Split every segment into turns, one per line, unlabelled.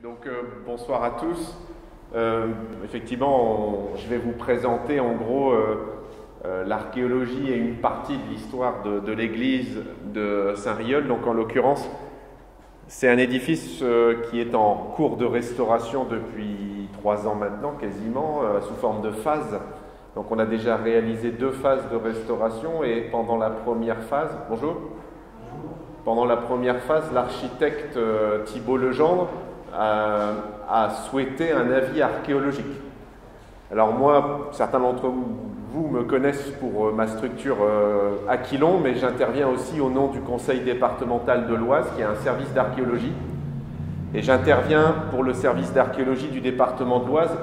Donc bonsoir à tous. Effectivement, je vais vous présenter en gros l'archéologie et une partie de l'histoire de l'église de Saint-Riol. Donc en l'occurrence, c'est un édifice qui est en cours de restauration depuis 3 ans maintenant, quasiment, sous forme de phase. Donc on a déjà réalisé 2 phases de restauration et pendant la première phase, bonjour. Pendant la première phase, l'architecte Thibault Legendre a souhaité un avis archéologique. Alors moi, certains d'entre vous me connaissent pour ma structure Aquilon, mais j'interviens aussi au nom du conseil départemental de l'Oise, qui a un service d'archéologie. Et j'interviens pour le service d'archéologie du département de l'Oise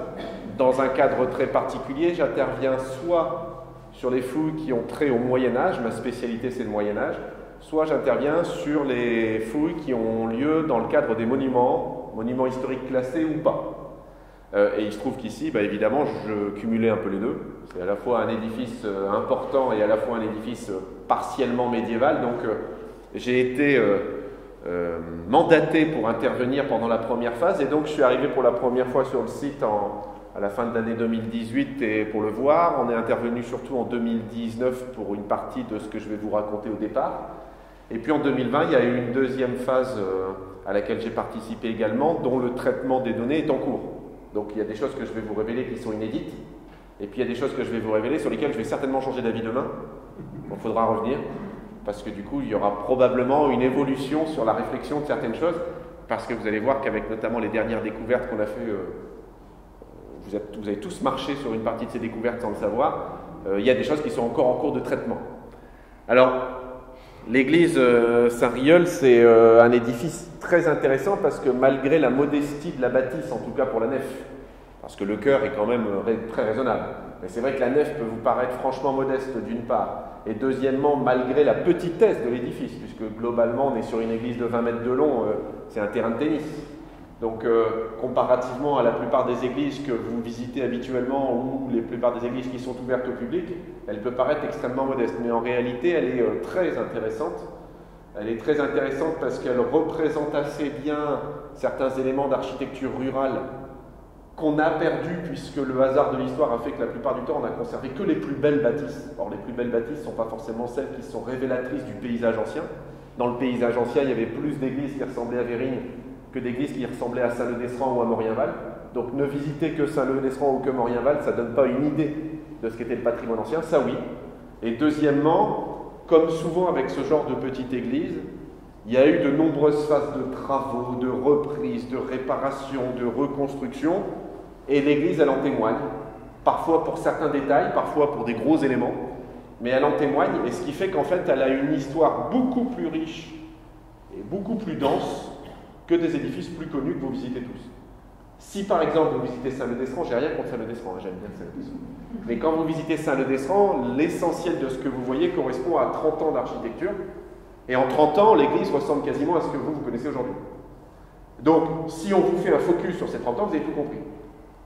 dans un cadre très particulier. J'interviens soit sur les fouilles qui ont trait au Moyen-Âge, ma spécialité c'est le Moyen-Âge, soit j'interviens sur les fouilles qui ont lieu dans le cadre des monuments historiques classés ou pas. Et il se trouve qu'ici, évidemment, je cumulais un peu les deux. C'est à la fois un édifice important et à la fois un édifice partiellement médiéval. Donc j'ai été mandaté pour intervenir pendant la première phase. Et donc je suis arrivé pour la première fois sur le site à la fin de l'année 2018 et pour le voir. On est intervenu surtout en 2019 pour une partie de ce que je vais vous raconter au départ. Et puis en 2020, il y a eu une deuxième phase à laquelle j'ai participé également, dont le traitement des données est en cours. Donc il y a des choses que je vais vous révéler qui sont inédites, et puis il y a des choses que je vais vous révéler sur lesquelles je vais certainement changer d'avis demain. Donc il faudra revenir, parce que du coup il y aura probablement une évolution sur la réflexion de certaines choses, parce que vous allez voir qu'avec notamment les dernières découvertes qu'on a fait, vous avez tous marché sur une partie de ces découvertes sans le savoir, il y a des choses qui sont encore en cours de traitement. Alors, l'église Saint-Riol, c'est un édifice très intéressant parce que malgré la modestie de la bâtisse, en tout cas pour la nef, parce que le chœur est quand même très raisonnable, mais c'est vrai que la nef peut vous paraître franchement modeste d'une part, et deuxièmement, malgré la petitesse de l'édifice, puisque globalement on est sur une église de 20 mètres de long, c'est un terrain de tennis. Donc comparativement à la plupart des églises que vous visitez habituellement ou la plupart des églises qui sont ouvertes au public, elle peut paraître extrêmement modeste, mais en réalité elle est très intéressante. Elle est très intéressante parce qu'elle représente assez bien certains éléments d'architecture rurale qu'on a perdus, puisque le hasard de l'histoire a fait que la plupart du temps on a conservé que les plus belles bâtisses. Or les plus belles bâtisses ne sont pas forcément celles qui sont révélatrices du paysage ancien. Dans le paysage ancien, il y avait plus d'églises qui ressemblaient à Vérines que d'églises qui ressemblaient à Saint-Leu-d'Estran ou à Morienval. Donc ne visiter que Saint-Leu-d'Estran ou que Morienval, ça ne donne pas une idée de ce qu'était le patrimoine ancien, ça oui. Et deuxièmement, comme souvent avec ce genre de petite église, il y a eu de nombreuses phases de travaux, de reprises, de réparations, de reconstruction, et l'église, elle en témoigne. Parfois pour certains détails, parfois pour des gros éléments, mais elle en témoigne, et ce qui fait qu'en fait, elle a une histoire beaucoup plus riche et beaucoup plus dense que des édifices plus connus que vous visitez tous. Si par exemple vous visitez Saint-Leu-d'Estran, j'ai rien contre Saint-Leu-d'Estran, j'aime bien Saint-Leu-d'Estran. Mais quand vous visitez Saint-Leu-d'Estran, l'essentiel de ce que vous voyez correspond à 30 ans d'architecture. Et en 30 ans, l'église ressemble quasiment à ce que vous connaissez aujourd'hui. Donc, si on vous fait un focus sur ces 30 ans, vous avez tout compris.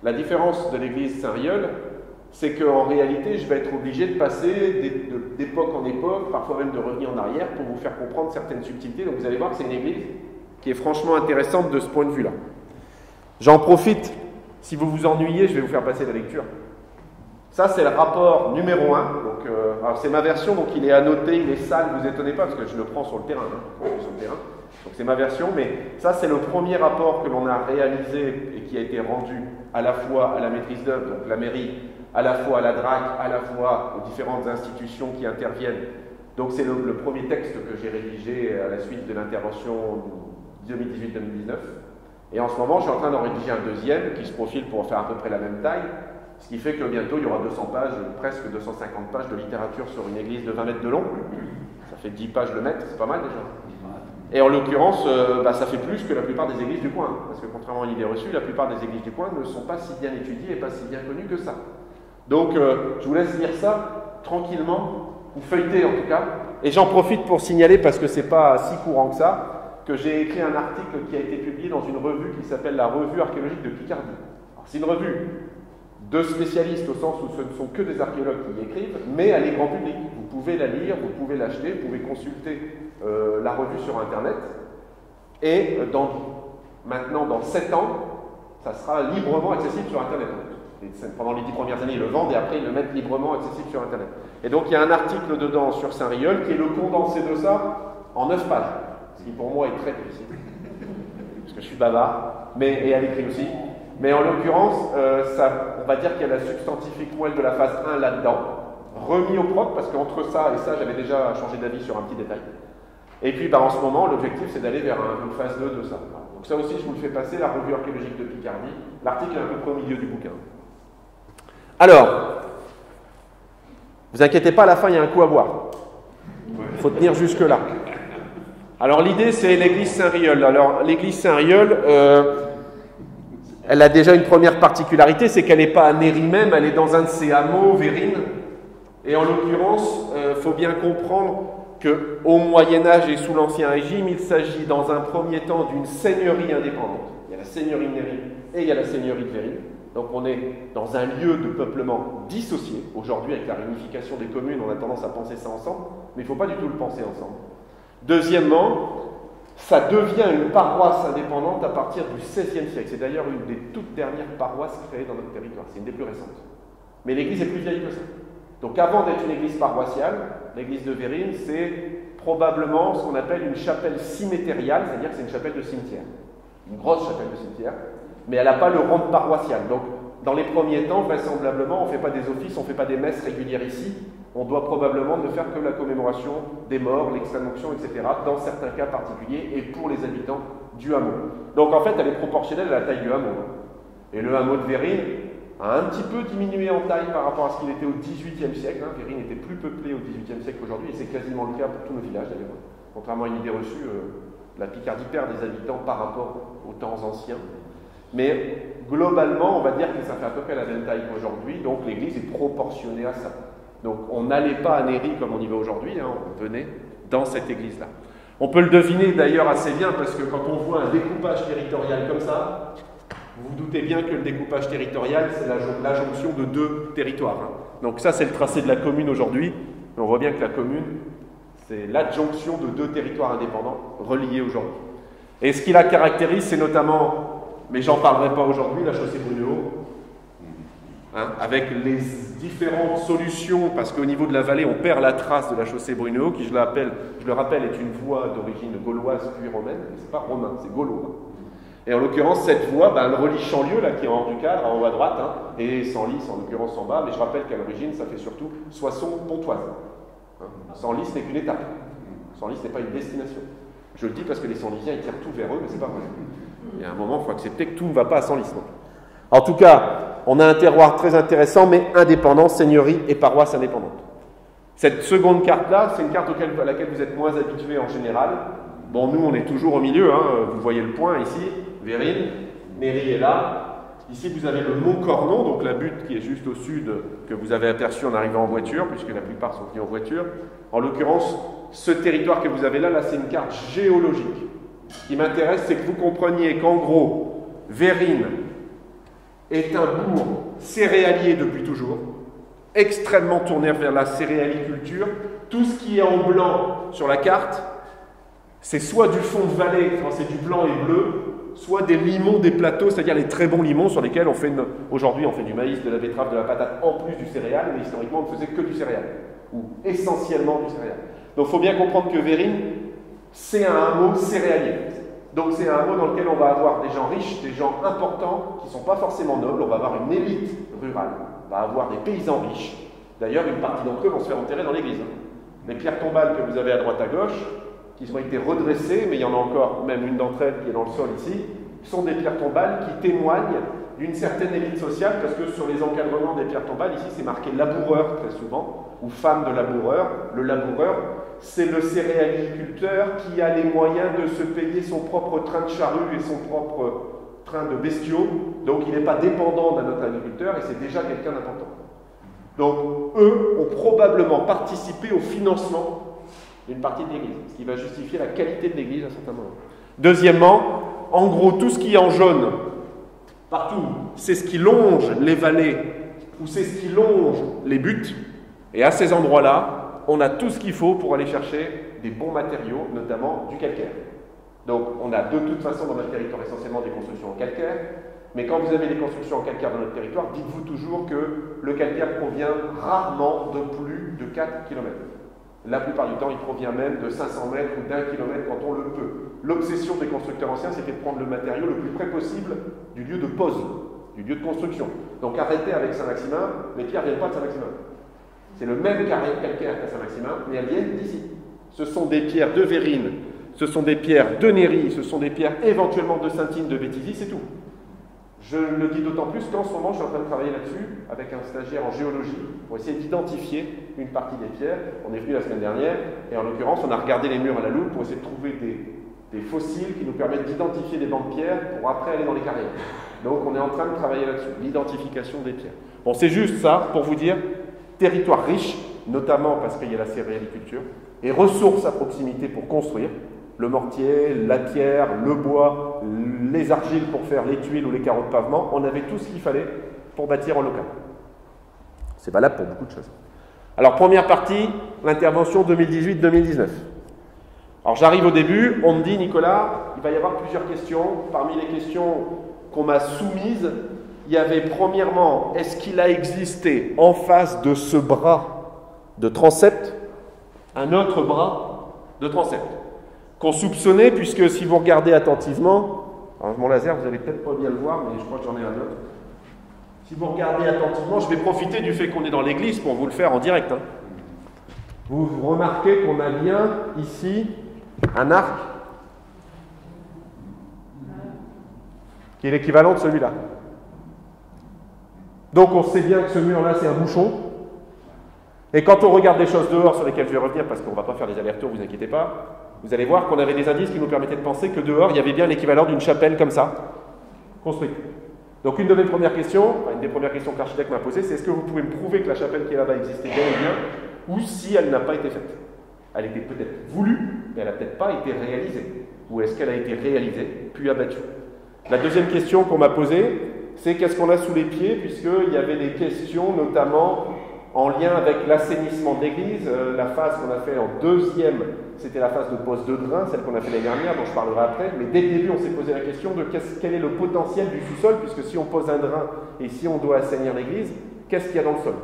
La différence de l'église Saint-Riol, c'est qu'en réalité, je vais être obligé de passer d'époque en époque, parfois même de revenir en arrière, pour vous faire comprendre certaines subtilités. Donc vous allez voir que c'est une église qui est franchement intéressante de ce point de vue-là. J'en profite, si vous vous ennuyez, je vais vous faire passer la lecture. Ça, c'est le rapport numéro 1. Donc, alors c'est ma version, donc il est annoté, il est sale, ne vous étonnez pas, parce que je le prends sur le terrain. Sur le terrain. Donc c'est ma version, mais ça, c'est le premier rapport que l'on a réalisé et qui a été rendu à la fois à la maîtrise d'œuvre, donc la mairie, à la fois à la DRAC, à la fois aux différentes institutions qui interviennent. Donc c'est le premier texte que j'ai rédigé à la suite de l'intervention 2018-2019. Et en ce moment, je suis en train d'en rédiger un deuxième qui se profile pour faire à peu près la même taille, ce qui fait que bientôt, il y aura 200 pages, presque 250 pages de littérature sur une église de 20 mètres de long. Ça fait 10 pages le mètre, c'est pas mal déjà. Et en l'occurrence, ça fait plus que la plupart des églises du coin, parce que contrairement à une idée reçue, la plupart des églises du coin ne sont pas si bien étudiées et pas si bien connues que ça. Donc, je vous laisse lire ça tranquillement, ou feuilleter en tout cas. Et j'en profite pour signaler, parce que c'est pas si courant que ça, que j'ai écrit un article qui a été publié dans une revue qui s'appelle la Revue archéologique de Picardie. C'est une revue de spécialistes au sens où ce ne sont que des archéologues qui y écrivent, mais elle est grand public. Vous pouvez la lire, vous pouvez l'acheter, vous pouvez consulter la revue sur Internet. Et dans maintenant, dans 7 ans, ça sera librement accessible sur Internet. Pendant les 10 premières années, ils le vendent et après, ils le mettent librement accessible sur Internet. Et donc, il y a un article dedans sur Saint-Riol qui est le condensé de ça en 9 pages. Ce qui, pour moi, est très difficile. Parce que je suis bavard, et à l'écrit aussi. Mais en l'occurrence, on va dire qu'il y a la substantifique moelle de la phase 1 là-dedans, remis au propre, parce qu'entre ça et ça, j'avais déjà changé d'avis sur un petit détail. Et puis, en ce moment, l'objectif, c'est d'aller vers une phase 2 de ça. Donc ça aussi, je vous le fais passer, la revue archéologique de Picardie. L'article est à peu près au milieu du bouquin. Alors, vous inquiétez pas, à la fin, il y a un coup à boire. Il faut tenir jusque-là. Alors, l'idée, c'est l'église Saint-Riol. Alors, l'église Saint-Riol, elle a déjà une première particularité, c'est qu'elle n'est pas à Néry même, elle est dans un de ses hameaux, Vérines. Et en l'occurrence, il faut bien comprendre qu'au Moyen-Âge et sous l'Ancien Régime, il s'agit dans un premier temps d'une seigneurie indépendante. Il y a la seigneurie de Néry et il y a la seigneurie de Vérines. Donc on est dans un lieu de peuplement dissocié. Aujourd'hui, avec la réunification des communes, on a tendance à penser ça ensemble, mais il ne faut pas du tout le penser ensemble. Deuxièmement, ça devient une paroisse indépendante à partir du XVIe siècle. C'est d'ailleurs une des toutes dernières paroisses créées dans notre territoire. C'est une des plus récentes. Mais l'église est plus vieille que ça. Donc avant d'être une église paroissiale, l'église de Vérines, c'est probablement ce qu'on appelle une chapelle cimetiériale, c'est-à-dire que c'est une chapelle de cimetière. Une grosse chapelle de cimetière, mais elle n'a pas le rang de paroissiale. Donc dans les premiers temps, vraisemblablement, on ne fait pas des offices, on ne fait pas des messes régulières ici. On doit probablement ne faire que la commémoration des morts, l'extrême-onction, etc., dans certains cas particuliers et pour les habitants du hameau. Donc en fait, elle est proportionnelle à la taille du hameau. Et le hameau de Vérines a un petit peu diminué en taille par rapport à ce qu'il était au XVIIIe siècle. Vérines était plus peuplée au XVIIIe siècle qu'aujourd'hui, et c'est quasiment le cas pour tous nos villages d'ailleurs. Contrairement à une idée reçue, la Picardie perd des habitants par rapport aux temps anciens. Mais globalement, on va dire que ça fait à peu près la même taille qu'aujourd'hui, donc l'église est proportionnée à ça. Donc on n'allait pas à Néry comme on y va aujourd'hui, on venait dans cette église-là. On peut le deviner d'ailleurs assez bien, parce que quand on voit un découpage territorial comme ça, vous vous doutez bien que le découpage territorial, c'est l'adjonction de deux territoires. Donc ça, c'est le tracé de la commune aujourd'hui. On voit bien que la commune, c'est l'adjonction de deux territoires indépendants reliés aujourd'hui. Et ce qui la caractérise, c'est notamment, mais j'en parlerai pas aujourd'hui, la chaussée Brunehaut, avec les différentes solutions, parce qu'au niveau de la vallée, on perd la trace de la chaussée Brunehaut, qui, je le rappelle, est une voie d'origine gauloise puis romaine, mais c'est pas romain, c'est gaulois. Et en l'occurrence, cette voie, elle relie Chanlieu, là, qui est en haut du cadre, en haut à droite, et Senlis, en l'occurrence en bas, mais je rappelle qu'à l'origine, ça fait surtout Soissons-Pontoise. Senlis n'est qu'une étape. Senlis n'est pas une destination. Je le dis parce que les Senlisiens, ils tirent tout vers eux, mais c'est pas vrai. Il y a un moment, il faut accepter que tout ne va pas à Senlis. En tout cas, on a un terroir très intéressant, mais indépendant, seigneurie et paroisse indépendante. Cette seconde carte-là, c'est une carte à laquelle vous êtes moins habitués en général. Bon, nous, on est toujours au milieu, vous voyez le point ici, Vérines, Néry est là. Ici, vous avez le mont Cornon, donc la butte qui est juste au sud, que vous avez aperçu en arrivant en voiture, puisque la plupart sont venus en voiture. En l'occurrence, ce territoire que vous avez là, c'est une carte géologique. Ce qui m'intéresse, c'est que vous compreniez qu'en gros, Vérines est un bourg céréalier depuis toujours, extrêmement tourné vers la céréaliculture. Tout ce qui est en blanc sur la carte, c'est soit du fond de vallée, quand c'est du blanc et bleu, soit des limons des plateaux, c'est-à-dire les très bons limons sur lesquels aujourd'hui on fait du maïs, de la betterave, de la patate, en plus du céréal, mais historiquement on ne faisait que du céréal, ou essentiellement du céréal. Donc il faut bien comprendre que Vérines, c'est un hameau céréalier. Donc c'est un hameau dans lequel on va avoir des gens riches, des gens importants, qui ne sont pas forcément nobles, on va avoir une élite rurale, on va avoir des paysans riches. D'ailleurs, une partie d'entre eux vont se faire enterrer dans l'église. Les pierres tombales que vous avez à droite à gauche, qui ont été redressées, mais il y en a encore même une d'entre elles qui est dans le sol ici, sont des pierres tombales qui témoignent d'une certaine élite sociale, parce que sur les encadrements des pierres tombales, ici c'est marqué laboureur très souvent, ou femme de laboureur. Le laboureur, c'est le céréaliculteur qui a les moyens de se payer son propre train de charrue et son propre train de bestiaux, donc il n'est pas dépendant d'un autre agriculteur et c'est déjà quelqu'un d'important. Donc eux ont probablement participé au financement d'une partie de l'église, ce qui va justifier la qualité de l'église à certains moments. Deuxièmement, en gros, tout ce qui est en jaune, partout, c'est ce qui longe les vallées ou c'est ce qui longe les buttes. Et à ces endroits-là, on a tout ce qu'il faut pour aller chercher des bons matériaux, notamment du calcaire. Donc on a de toute façon dans notre territoire essentiellement des constructions en calcaire, mais quand vous avez des constructions en calcaire dans notre territoire, dites-vous toujours que le calcaire provient rarement de plus de 4 km. La plupart du temps, il provient même de 500 mètres ou d'1 kilomètre quand on le peut. L'obsession des constructeurs anciens, c'était de prendre le matériau le plus près possible du lieu de pose, du lieu de construction. Donc arrêtez avec Saint-Maximin, les pierres ne viennent pas de Saint-Maximin. C'est le même calcaire qu'à Saint-Maximin, mais elles viennent d'ici. Ce sont des pierres de Vérines, ce sont des pierres de Néry, ce sont des pierres éventuellement de Saint-Yves, de Béthisy, c'est tout. Je le dis d'autant plus qu'en ce moment, je suis en train de travailler là-dessus avec un stagiaire en géologie pour essayer d'identifier une partie des pierres. On est venu la semaine dernière et en l'occurrence, on a regardé les murs à la loupe pour essayer de trouver des fossiles qui nous permettent d'identifier des bancs de pierres pour après aller dans les carrières. Donc on est en train de travailler là-dessus, l'identification des pierres. Bon, c'est juste ça pour vous dire, territoire riche, notamment parce qu'il y a la céréaliculture, et ressources à proximité pour construire. Le mortier, la pierre, le bois, les argiles pour faire les tuiles ou les carreaux de pavement, on avait tout ce qu'il fallait pour bâtir en local. C'est valable pour beaucoup de choses. Alors, première partie, l'intervention 2018-2019. Alors, j'arrive au début, on me dit, Nicolas, il va y avoir plusieurs questions. Parmi les questions qu'on m'a soumises, il y avait premièrement, est-ce qu'il a existé en face de ce bras de transept, un autre bras de transept qu'on soupçonnait, puisque si vous regardez attentivement, alors mon laser, vous n'allez peut-être pas bien le voir, mais je crois que j'en ai un autre. Si vous regardez attentivement, je vais profiter du fait qu'on est dans l'église pour vous le faire en direct. Hein. Vous remarquez qu'on a bien ici un arc qui est l'équivalent de celui-là. Donc on sait bien que ce mur-là, c'est un bouchon. Et quand on regarde des choses dehors sur lesquelles je vais revenir, parce qu'on ne va pas faire des allers-retours, vous inquiétez pas, vous allez voir qu'on avait des indices qui nous permettaient de penser que dehors, il y avait bien l'équivalent d'une chapelle comme ça, construite. Donc une de mes premières questions, une des premières questions que l'architecte m'a posées, c'est est-ce que vous pouvez me prouver que la chapelle qui est là-bas existait bien et bien, ou si elle n'a pas été faite? Elle était peut-être voulue, mais elle n'a peut-être pas été réalisée. Ou est-ce qu'elle a été réalisée, puis abattue? La deuxième question qu'on m'a posée, c'est qu'est-ce qu'on a sous les pieds, puisqu'il y avait des questions, notamment en lien avec l'assainissement de l'église. La phase qu'on a fait en deuxième, c'était la phase de pose de drain, celle qu'on a fait l'année dernière, dont je parlerai après. Mais dès le début, on s'est posé la question de quel est le potentiel du sous-sol, puisque si on pose un drain et si on doit assainir l'église, qu'est-ce qu'il y a dans le sol?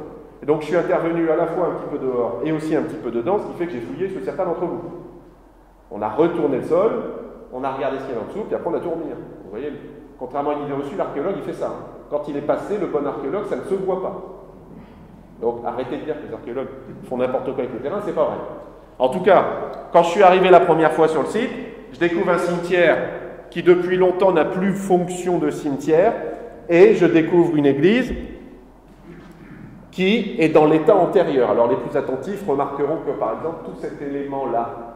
Et donc je suis intervenu à la fois un petit peu dehors et aussi un petit peu dedans, ce qui fait que j'ai fouillé chez certains d'entre vous. On a retourné le sol, on a regardé ce qu'il y avait en dessous, puis après on a tout remis. Vous voyez, contrairement à une idée reçue, l'archéologue il fait ça. Quand il est passé, le bon archéologue, ça ne se voit pas. Donc arrêtez de dire que les archéologues font n'importe quoi avec le terrain, c'est pas vrai. En tout cas, quand je suis arrivé la première fois sur le site, je découvre un cimetière qui depuis longtemps n'a plus fonction de cimetière, et je découvre une église qui est dans l'état antérieur. Alors les plus attentifs remarqueront que par exemple tout cet élément-là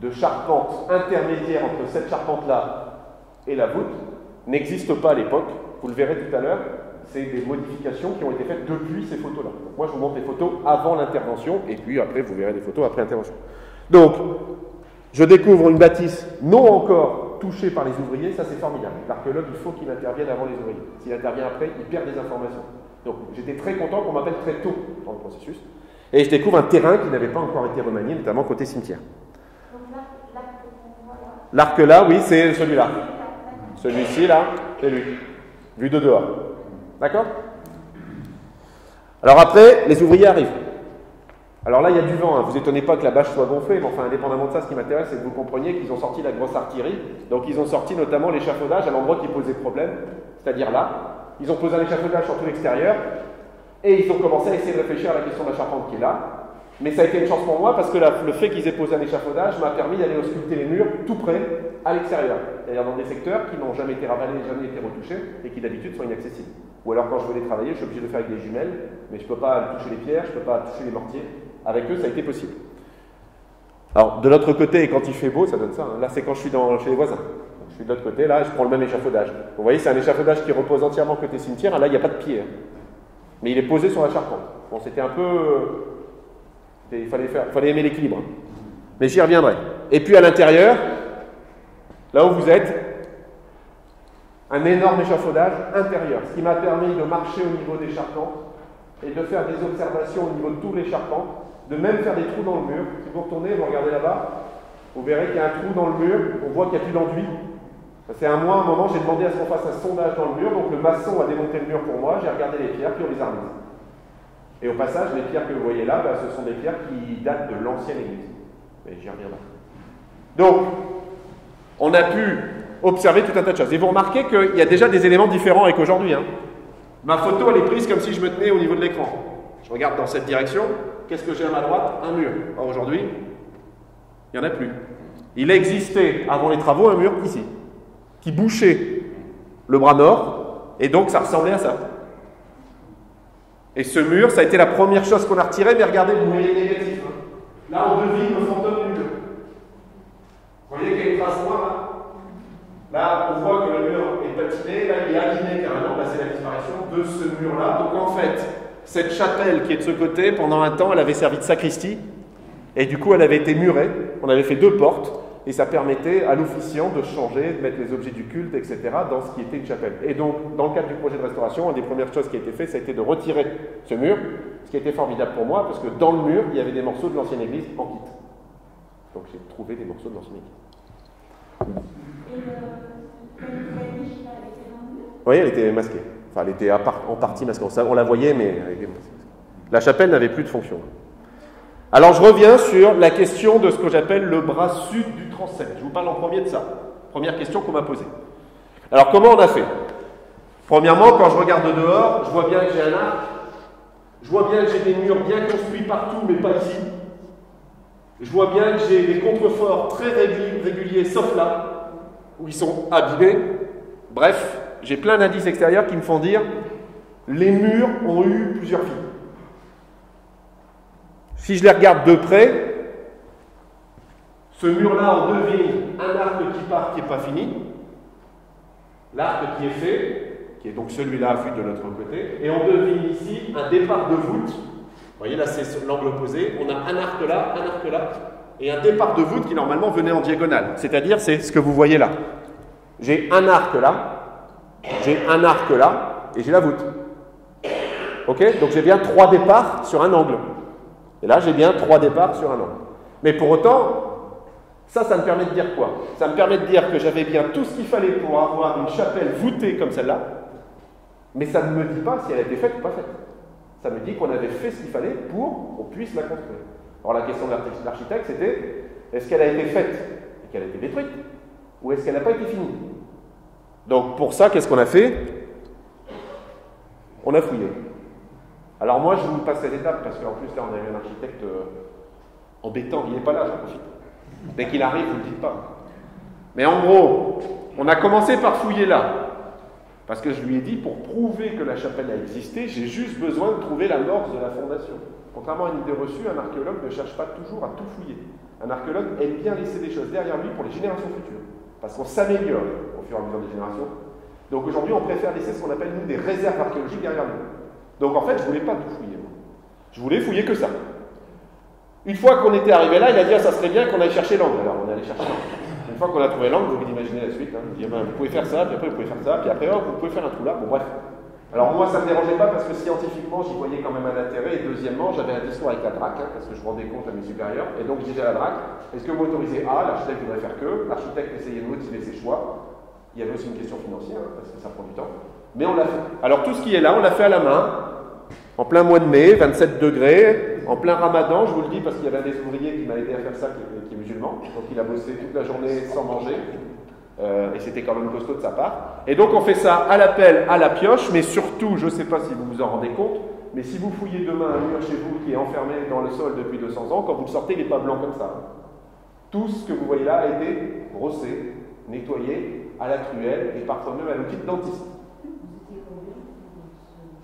de charpente intermédiaire entre cette charpente-là et la voûte n'existe pas à l'époque. Vous le verrez tout à l'heure, c'est des modifications qui ont été faites depuis ces photos-là. Donc moi je vous montre les photos avant l'intervention et puis après vous verrez des photos après l'intervention. Donc je découvre une bâtisse non encore touchée par les ouvriers, ça c'est formidable. L'archéologue il faut qu'il intervienne avant les ouvriers. S'il intervient après, il perd des informations. Donc j'étais très content qu'on m'appelle très tôt dans le processus. Et je découvre un terrain qui n'avait pas encore été remanié, notamment côté cimetière. Donc l'arc là, oui, c'est celui-là. Celui-ci, là, c'est lui. Vu de dehors. D'accord? Alors après, les ouvriers arrivent. Alors là, il y a du vent. Hein. Vous étonnez pas que la bâche soit gonflée, mais enfin, indépendamment de ça, ce qui m'intéresse, c'est que vous compreniez qu'ils ont sorti la grosse artillerie. Donc ils ont sorti notamment l'échafaudage à l'endroit qui posait problème, c'est-à-dire là. Ils ont posé un échafaudage sur tout l'extérieur et ils ont commencé à essayer de réfléchir à la question de la charpente qui est là. Mais ça a été une chance pour moi parce que le fait qu'ils aient posé un échafaudage m'a permis d'aller ausculter les murs tout près à l'extérieur. C'est-à-dire dans des secteurs qui n'ont jamais été ravalés, jamais été retouchés et qui d'habitude sont inaccessibles. Ou alors quand je voulais travailler, je suis obligé de le faire avec des jumelles, mais je ne peux pas toucher les pierres, je ne peux pas toucher les mortiers. Avec eux, ça a été possible. Alors de l'autre côté, quand il fait beau, ça donne ça. Hein. Là, c'est quand je suis chez les voisins. Je suis de l'autre côté, là, je prends le même échafaudage. Vous voyez, c'est un échafaudage qui repose entièrement côté cimetière. Là, il n'y a pas de pied. Hein. Mais il est posé sur la charpente. Bon, c'était un peu... Il fallait aimer l'équilibre. Mais j'y reviendrai. Et puis à l'intérieur, là où vous êtes, un énorme échafaudage intérieur. Ce qui m'a permis de marcher au niveau des charpentes et de faire des observations au niveau de tous les charpentes, de même faire des trous dans le mur. Si vous retournez, vous regardez là-bas, vous verrez qu'il y a un trou dans le mur, on voit qu'il n'y a plus d'enduit. C'est un moment, j'ai demandé à ce qu'on fasse un sondage dans le mur, donc le maçon a démonté le mur pour moi, j'ai regardé les pierres, puis on les a remises. Et au passage, les pierres que vous voyez là, ce sont des pierres qui datent de l'ancienne église. Mais j'y reviendrai. Donc, on a pu observer tout un tas de choses. Et vous remarquez qu'il y a déjà des éléments différents avec aujourd'hui. Ma photo, elle est prise comme si je me tenais au niveau de l'écran. Je regarde dans cette direction. Qu'est-ce que j'ai à ma droite? Un mur. Or, aujourd'hui, il n'y en a plus. Il existait, avant les travaux, un mur ici, qui bouchait le bras nord, et donc ça ressemblait à ça. Et ce mur, ça a été la première chose qu'on a retirée, mais regardez, vous voyez négatif. Là, on devine le fantôme du mur. Vous voyez qu'il y a une trace noire là. Là, on voit que le mur est patiné, là, il est abîmé carrément, là, c'est la disparition de ce mur-là. Donc, en fait, cette chapelle qui est de ce côté, pendant un temps, elle avait servi de sacristie, et du coup, elle avait été murée. On avait fait 2 portes, et ça permettait à l'officiant de changer, de mettre les objets du culte, etc., dans ce qui était une chapelle. Et donc, dans le cadre du projet de restauration, une des premières choses qui a été faite, ça a été de retirer ce mur, ce qui a été formidable pour moi, parce que dans le mur, il y avait des morceaux de l'ancienne église en kit. Donc, j'ai trouvé des morceaux de l'ancienne église.
Et la niche, là, elle était dans le mur?
Oui, elle était masquée. Enfin, elle était en partie masquée. On la voyait, mais elle était masquée. La chapelle n'avait plus de fonction. Alors, je reviens sur la question de ce que j'appelle le bras sud du transept. Je vous parle en premier de ça. Première question qu'on m'a posée. Alors, comment on a fait? Premièrement, quand je regarde dehors, je vois bien que j'ai un arc. Je vois bien que j'ai des murs bien construits partout, mais pas ici. Je vois bien que j'ai des contreforts très réguliers, sauf là, où ils sont abîmés. Bref, j'ai plein d'indices extérieurs qui me font dire les murs ont eu plusieurs vies. Si je les regarde de près, ce mur-là, on devine un arc qui part, qui n'est pas fini. L'arc qui est fait, qui est donc celui-là vu de l'autre côté. Et on devine ici un départ de voûte. Vous voyez, là, c'est l'angle opposé. On a un arc là, et un départ de voûte qui, normalement, venait en diagonale. C'est-à-dire, c'est ce que vous voyez là. J'ai un arc là, et j'ai la voûte. Ok? Donc, j'ai bien 3 départs sur un angle. Et là, j'ai bien 3 départs sur un angle. Mais pour autant, ça me permet de dire quoi? Ça me permet de dire que j'avais bien tout ce qu'il fallait pour avoir une chapelle voûtée comme celle-là, mais ça ne me dit pas si elle a été faite ou pas faite. Ça me dit qu'on avait fait ce qu'il fallait pour qu'on puisse la construire. Alors la question de l'architecte, c'était, est-ce qu'elle a été faite et qu'elle a été détruite? Ou est-ce qu'elle n'a pas été finie? Donc pour ça, qu'est-ce qu'on a fait? On a fouillé. Alors moi, je vous passe cette étape, parce qu'en plus, là, on a eu un architecte embêtant, il n'est pas là, j'en profite. Dès qu'il arrive, vous ne le dites pas. Mais en gros, on a commencé par fouiller là. Parce que je lui ai dit, pour prouver que la chapelle a existé, j'ai juste besoin de trouver l'amorce de la fondation. Contrairement à une idée reçue, un archéologue ne cherche pas toujours à tout fouiller. Un archéologue aime bien laisser des choses derrière lui pour les générations futures. Parce qu'on s'améliore au fur et à mesure des générations. Donc aujourd'hui, on préfère laisser ce qu'on appelle, nous, des réserves archéologiques derrière nous. Donc en fait, je ne voulais pas tout fouiller. Moi. Je voulais fouiller que ça. Une fois qu'on était arrivé là, il a dit ça serait bien qu'on aille chercher l'angle. Alors on est allé chercher l'angle. Une fois qu'on a trouvé l'angle, vous pouvez imaginer la suite. Il dit vous pouvez faire ça, puis après vous pouvez faire ça, puis après vous pouvez faire un trou là. Bon bref. Alors moi ça ne me dérangeait pas parce que scientifiquement j'y voyais quand même un intérêt. Et deuxièmement, j'avais un discours avec la DRAC, parce que je me rendais compte à mes supérieurs. Et donc je disais à la DRAC, est-ce que vous autorisez A, l'architecte voudrait faire que, l'architecte essayait de motiver ses choix. Il y avait aussi une question financière, parce que ça prend du temps. Mais on l'a fait. Alors tout ce qui est là, on l'a fait à la main. En plein mois de mai, 27 degrés, en plein ramadan, je vous le dis parce qu'il y avait un des ouvriers qui m'a aidé à faire ça, qui est musulman, donc il a bossé toute la journée sans manger, et c'était quand même costaud de sa part. Et donc on fait ça à la pelle, à la pioche, mais surtout, je ne sais pas si vous vous en rendez compte, mais si vous fouillez demain un mur chez vous qui est enfermé dans le sol depuis 200 ans, quand vous le sortez, il n'est pas blanc comme ça. Tout ce que vous voyez là a été brossé, nettoyé, à la truelle, et parfois même à l'outil de dentiste.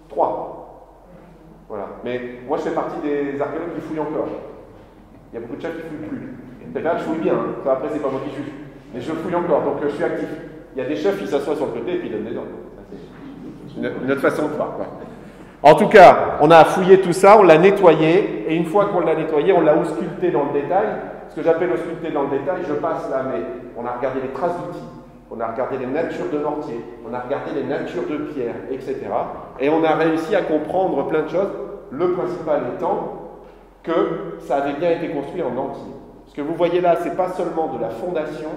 3. Voilà. Mais moi, je fais partie des archéologues qui fouillent encore. Il y a beaucoup de chefs qui ne fouillent plus. Peut-être je fouille bien, hein. Ça, après, c'est pas moi qui juge. Mais je fouille encore, donc je suis actif. Il y a des chefs qui s'assoient sur le côté et puis ils donnent des ordres. C'est une autre façon de voir. Quoi. En tout cas, on a fouillé tout ça, on l'a nettoyé, et une fois qu'on l'a nettoyé, on l'a ausculté dans le détail. Ce que j'appelle ausculté dans le détail, je passe là, mais on a regardé les traces d'outils. On a regardé les natures de mortier, on a regardé les natures de pierre, etc. Et on a réussi à comprendre plein de choses, le principal étant que ça avait bien été construit en entier. Ce Ce que vous voyez là, ce n'est pas seulement de la fondation,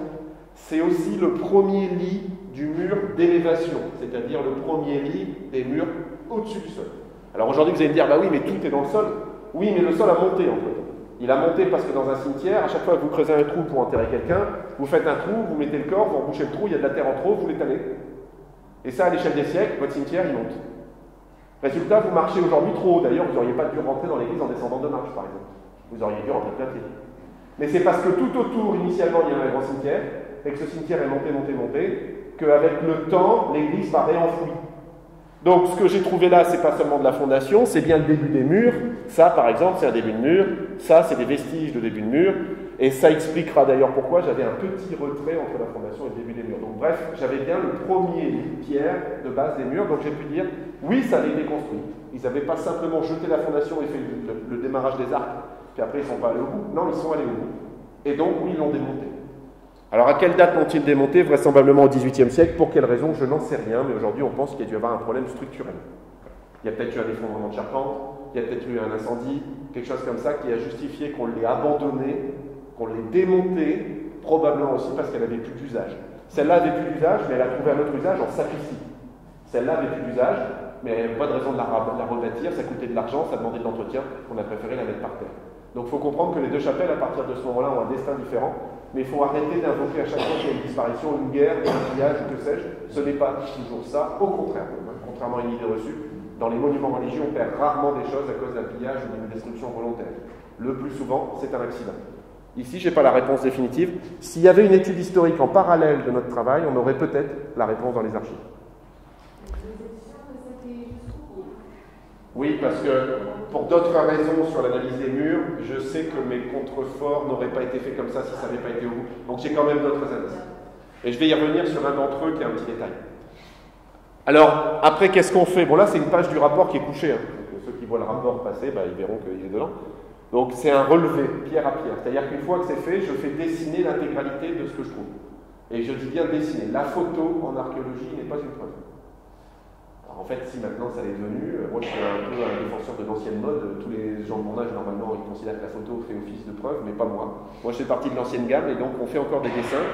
c'est aussi le premier lit du mur d'élévation, c'est-à-dire le premier lit des murs au-dessus du sol. Alors aujourd'hui, vous allez me dire, bah oui, mais tout est dans le sol. Oui, mais le sol a monté en fait. Il a monté parce que dans un cimetière, à chaque fois que vous creusez un trou pour enterrer quelqu'un, vous faites un trou, vous mettez le corps, vous rebouchez le trou, il y a de la terre en trop, vous l'étalez. Et ça, à l'échelle des siècles, votre cimetière, il monte. Résultat, vous marchez aujourd'hui trop haut. D'ailleurs, vous n'auriez pas dû rentrer dans l'église en descendant de marche, par exemple. Vous auriez dû rentrer plein pied. Mais c'est parce que tout autour, initialement, il y a un grand cimetière, et que ce cimetière est monté, monté, monté, qu'avec le temps, l'église paraît enfouie. Donc, ce que j'ai trouvé là, c'est pas seulement de la fondation, c'est bien le début des murs. Ça, par exemple, c'est un début de mur. Ça, c'est des vestiges de début de mur. Et ça expliquera d'ailleurs pourquoi j'avais un petit retrait entre la fondation et le début des murs. Donc, bref, j'avais bien le premier pierre de base des murs. Donc, j'ai pu dire, oui, ça avait été construit. Ils n'avaient pas simplement jeté la fondation et fait le démarrage des arcs. Puis après, ils ne sont pas allés au bout. Non, ils sont allés au bout. Et donc, oui, ils l'ont démonté. Alors, à quelle date l'ont-ils démonté? Vraisemblablement au XVIIIe siècle. Pour quelle raison? Je n'en sais rien, mais aujourd'hui, on pense qu'il y a dû y avoir un problème structurel. Il y a peut-être eu un effondrement de charpente, il y a peut-être eu un incendie, quelque chose comme ça qui a justifié qu'on l'ait abandonné, qu'on l'ait démonté, probablement aussi parce qu'elle n'avait plus d'usage. Celle-là avait plus d'usage, mais elle a trouvé un autre usage en sacristie. Celle-là avait plus d'usage, mais elle n'avait pas de raison de la rebâtir, ça coûtait de l'argent, ça demandait de l'entretien, on a préféré la mettre par terre. Donc il faut comprendre que les deux chapelles, à partir de ce moment-là, ont un destin différent. Mais il faut arrêter d'invoquer à chaque fois qu'il y a une disparition, une guerre, un pillage, que sais-je. Ce n'est pas toujours ça. Au contraire, contrairement à une idée reçue, dans les monuments religieux, on perd rarement des choses à cause d'un pillage ou d'une destruction volontaire. Le plus souvent, c'est un accident. Ici, je n'ai pas la réponse définitive. S'il y avait une étude historique en parallèle de notre travail, on aurait peut-être la réponse dans les archives. Oui, parce que pour d'autres raisons sur l'analyse des murs, je sais que mes contreforts n'auraient pas été faits comme ça si ça n'avait pas été au bout. Donc j'ai quand même d'autres indices. Et je vais y revenir sur un d'entre eux qui a un petit détail. Alors, après, qu'est-ce qu'on fait? Bon, là, c'est une page du rapport qui est couchée. Donc, ceux qui voient le rapport passer, ils verront qu'il est dedans. Donc, c'est un relevé, pierre à pierre. C'est-à-dire qu'une fois que c'est fait, je fais dessiner l'intégralité de ce que je trouve. Et je dis bien dessiner. La photo en archéologie n'est pas une preuve. En fait, si maintenant ça l'est devenu, moi je suis un peu un défenseur de l'ancienne mode. Tous les gens de mon âge, normalement, ils considèrent que la photo fait office de preuve, mais pas moi. Moi, je fais partie de l'ancienne gamme et donc on fait encore des dessins.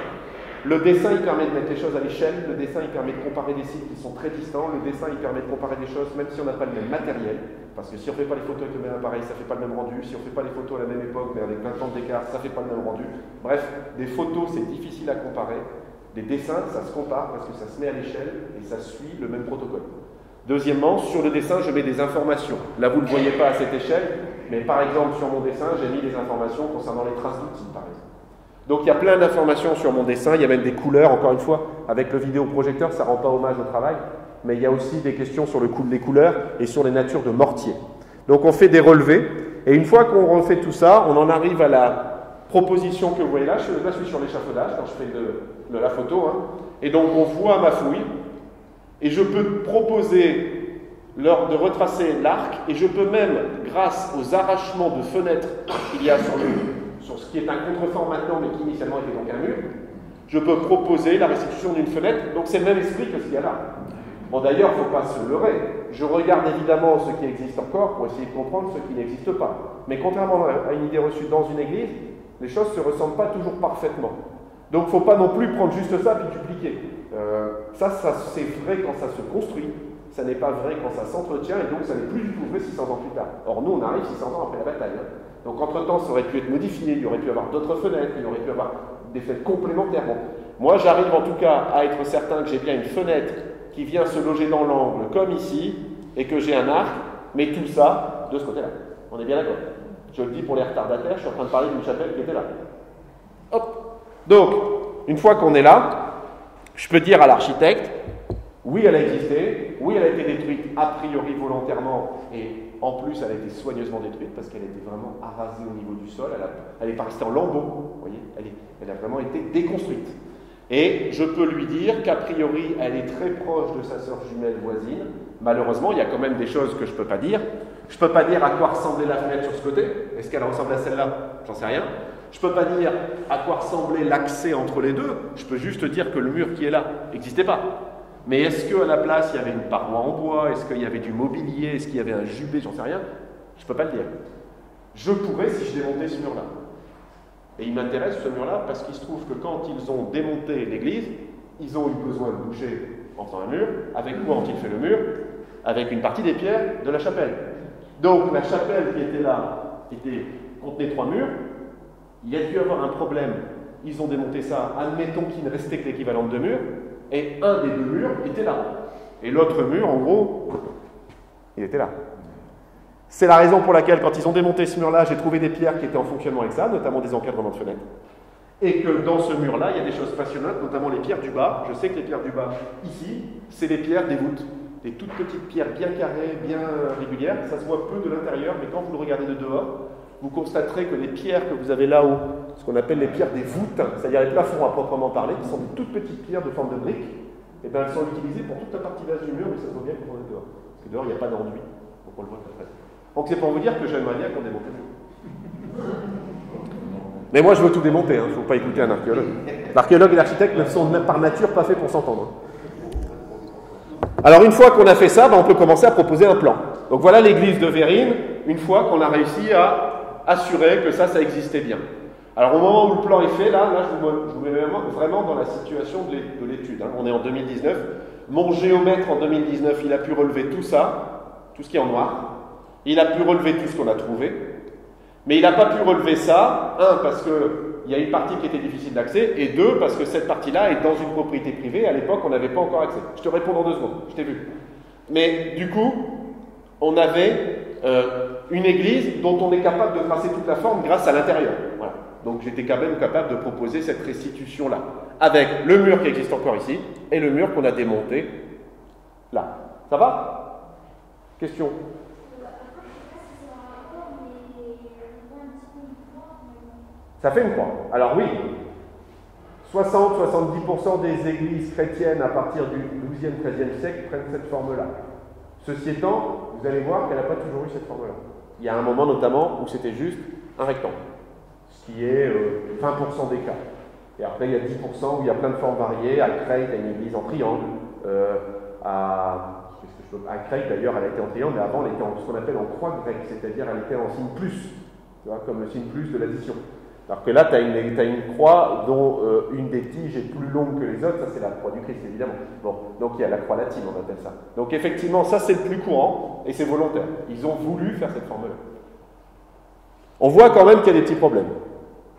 Le dessin, il permet de mettre les choses à l'échelle. Le dessin, il permet de comparer des sites qui sont très distants. Le dessin, il permet de comparer des choses même si on n'a pas le même matériel. Parce que si on ne fait pas les photos avec le même appareil, ça ne fait pas le même rendu. Si on ne fait pas les photos à la même époque, mais avec 20 ans d'écart, ça ne fait pas le même rendu. Bref, des photos, c'est difficile à comparer. Des dessins, ça se compare parce que ça se met à l'échelle et ça suit le même protocole. Deuxièmement, sur le dessin, je mets des informations. Là, vous ne le voyez pas à cette échelle, mais par exemple, sur mon dessin, j'ai mis des informations concernant les traces d'outils, par exemple. Donc, il y a plein d'informations sur mon dessin. Il y a même des couleurs, encore une fois. Avec le vidéoprojecteur, ça ne rend pas hommage au travail. Mais il y a aussi des questions sur les couleurs et sur les natures de mortier. Donc, on fait des relevés. Et une fois qu'on refait tout ça, on en arrive à la proposition que vous voyez là. Là, je suis sur l'échafaudage quand je fais de la photo. Et donc, on voit ma fouille. Et je peux proposer de retracer l'arc, et je peux même, grâce aux arrachements de fenêtres qu'il y a sur ce qui est un contrefort maintenant, mais qui initialement était donc un mur, je peux proposer la restitution d'une fenêtre. Donc c'est le même esprit que ce qu'il y a là. Bon, d'ailleurs, il ne faut pas se leurrer. Je regarde évidemment ce qui existe encore pour essayer de comprendre ce qui n'existe pas. Mais contrairement à une idée reçue dans une église, les choses ne se ressemblent pas toujours parfaitement. Donc il ne faut pas non plus prendre juste ça puis dupliquer. Ça c'est vrai quand ça se construit, ça n'est pas vrai quand ça s'entretient, et donc ça n'est plus du tout vrai 600 ans plus tard. Or nous on arrive 600 ans après la bataille. Donc entre-temps ça aurait pu être modifié, il y aurait pu avoir d'autres fenêtres, il y aurait pu avoir des fenêtres complémentaires. Bon, moi j'arrive en tout cas à être certain que j'ai bien une fenêtre qui vient se loger dans l'angle comme ici, et que j'ai un arc, mais tout ça de ce côté-là. On est bien d'accord? Je le dis pour les retardataires, je suis en train de parler d'une chapelle qui était là. Hop. Donc, une fois qu'on est là, je peux dire à l'architecte, oui, elle a existé, oui, elle a été détruite a priori volontairement, et en plus, elle a été soigneusement détruite parce qu'elle était vraiment arasée au niveau du sol, elle n'est pas restée en lambeaux, vous voyez, elle a vraiment été déconstruite. Et je peux lui dire qu'a priori, elle est très proche de sa sœur jumelle voisine. Malheureusement, il y a quand même des choses que je ne peux pas dire. Je ne peux pas dire à quoi ressemblait la fenêtre sur ce côté. Est-ce qu'elle ressemble à celle-là? J'en sais rien. Je ne peux pas dire à quoi ressemblait l'accès entre les deux. Je peux juste dire que le mur qui est là n'existait pas. Mais est-ce qu'à la place, il y avait une paroi en bois? Est-ce qu'il y avait du mobilier? Est-ce qu'il y avait un jubé? J'en sais rien. Je ne peux pas le dire. Je pourrais si je démontais ce mur-là. Et il m'intéresse ce mur-là parce qu'il se trouve que quand ils ont démonté l'église, ils ont eu besoin de boucher en faisant un mur. Avec quoi ont-ils fait le mur? Avec une partie des pierres de la chapelle. Donc la chapelle qui était là contenait 3 murs. Il y a dû avoir un problème. Ils ont démonté ça. Admettons qu'il ne restait que l'équivalent de 2 murs. Et un des 2 murs était là. Et l'autre mur, en gros, il était là. C'est la raison pour laquelle, quand ils ont démonté ce mur-là, j'ai trouvé des pierres qui étaient en fonctionnement avec ça, notamment des encadrements de fenêtres. Et que dans ce mur-là, il y a des choses passionnantes, notamment les pierres du bas. Je sais que les pierres du bas, ici, c'est les pierres des voûtes. Des toutes petites pierres bien carrées, bien régulières. Ça se voit peu de l'intérieur, mais quand vous le regardez de dehors, vous constaterez que les pierres que vous avez là-haut, ce qu'on appelle les pierres des voûtes, c'est-à-dire les plafonds à proprement parler, qui sont des toutes petites pierres de forme de briques, et bien elles sont utilisées pour toute la partie basse du mur, mais ça se voit bien quand on est dehors. Parce que dehors, il n'y a pas d'enduit, donc on le voit très très. Donc c'est pour vous dire que j'aimerais bien qu'on démonte le mur. Mais moi je veux tout démonter, il ne faut pas écouter un archéologue. L'archéologue et l'architecte ne sont par nature pas faits pour s'entendre. Alors une fois qu'on a fait ça, on peut commencer à proposer un plan. Donc voilà l'église de Vérines, une fois qu'on a réussi à assurer que ça existait bien. Alors au moment où le plan est fait, là je vous mets vraiment dans la situation de l'étude. On est en 2019. Mon géomètre en 2019, il a pu relever tout ça, tout ce qui est en noir. Il a pu relever tout ce qu'on a trouvé. Mais il n'a pas pu relever ça, parce qu'il y a une partie qui était difficile d'accès, et 2, parce que cette partie-là est dans une propriété privée, à l'époque on n'avait pas encore accès. Je te réponds dans 2 secondes, je t'ai vu. Mais du coup, on avait une église dont on est capable de tracer toute la forme grâce à l'intérieur. Voilà. Donc j'étais quand même capable de proposer cette restitution-là, avec le mur qui existe encore ici, et le mur qu'on a démonté là. Ça va? Question? Ça fait une croix. Alors oui, 60-70% des églises chrétiennes à partir du XIIe, XIIIe siècle prennent cette forme-là. Ceci étant, vous allez voir qu'elle n'a pas toujours eu cette forme-là. Il y a un moment notamment où c'était juste un rectangle, ce qui est 20% des cas. Et après, il y a 10% où il y a plein de formes variées. À Creil, il y a une église en triangle. À Creil, d'ailleurs, elle a été en triangle, mais avant, elle était en ce qu'on appelle en croix grecque, c'est-à-dire elle était en signe plus, tu vois, comme le signe plus de l'addition. Alors que là, tu as une croix dont une des tiges est plus longue que les autres, ça c'est la croix du Christ évidemment. Bon, donc il y a la croix latine, on appelle ça. Donc effectivement, ça c'est le plus courant et c'est volontaire. Ils ont voulu faire cette forme-là. On voit quand même qu'il y a des petits problèmes.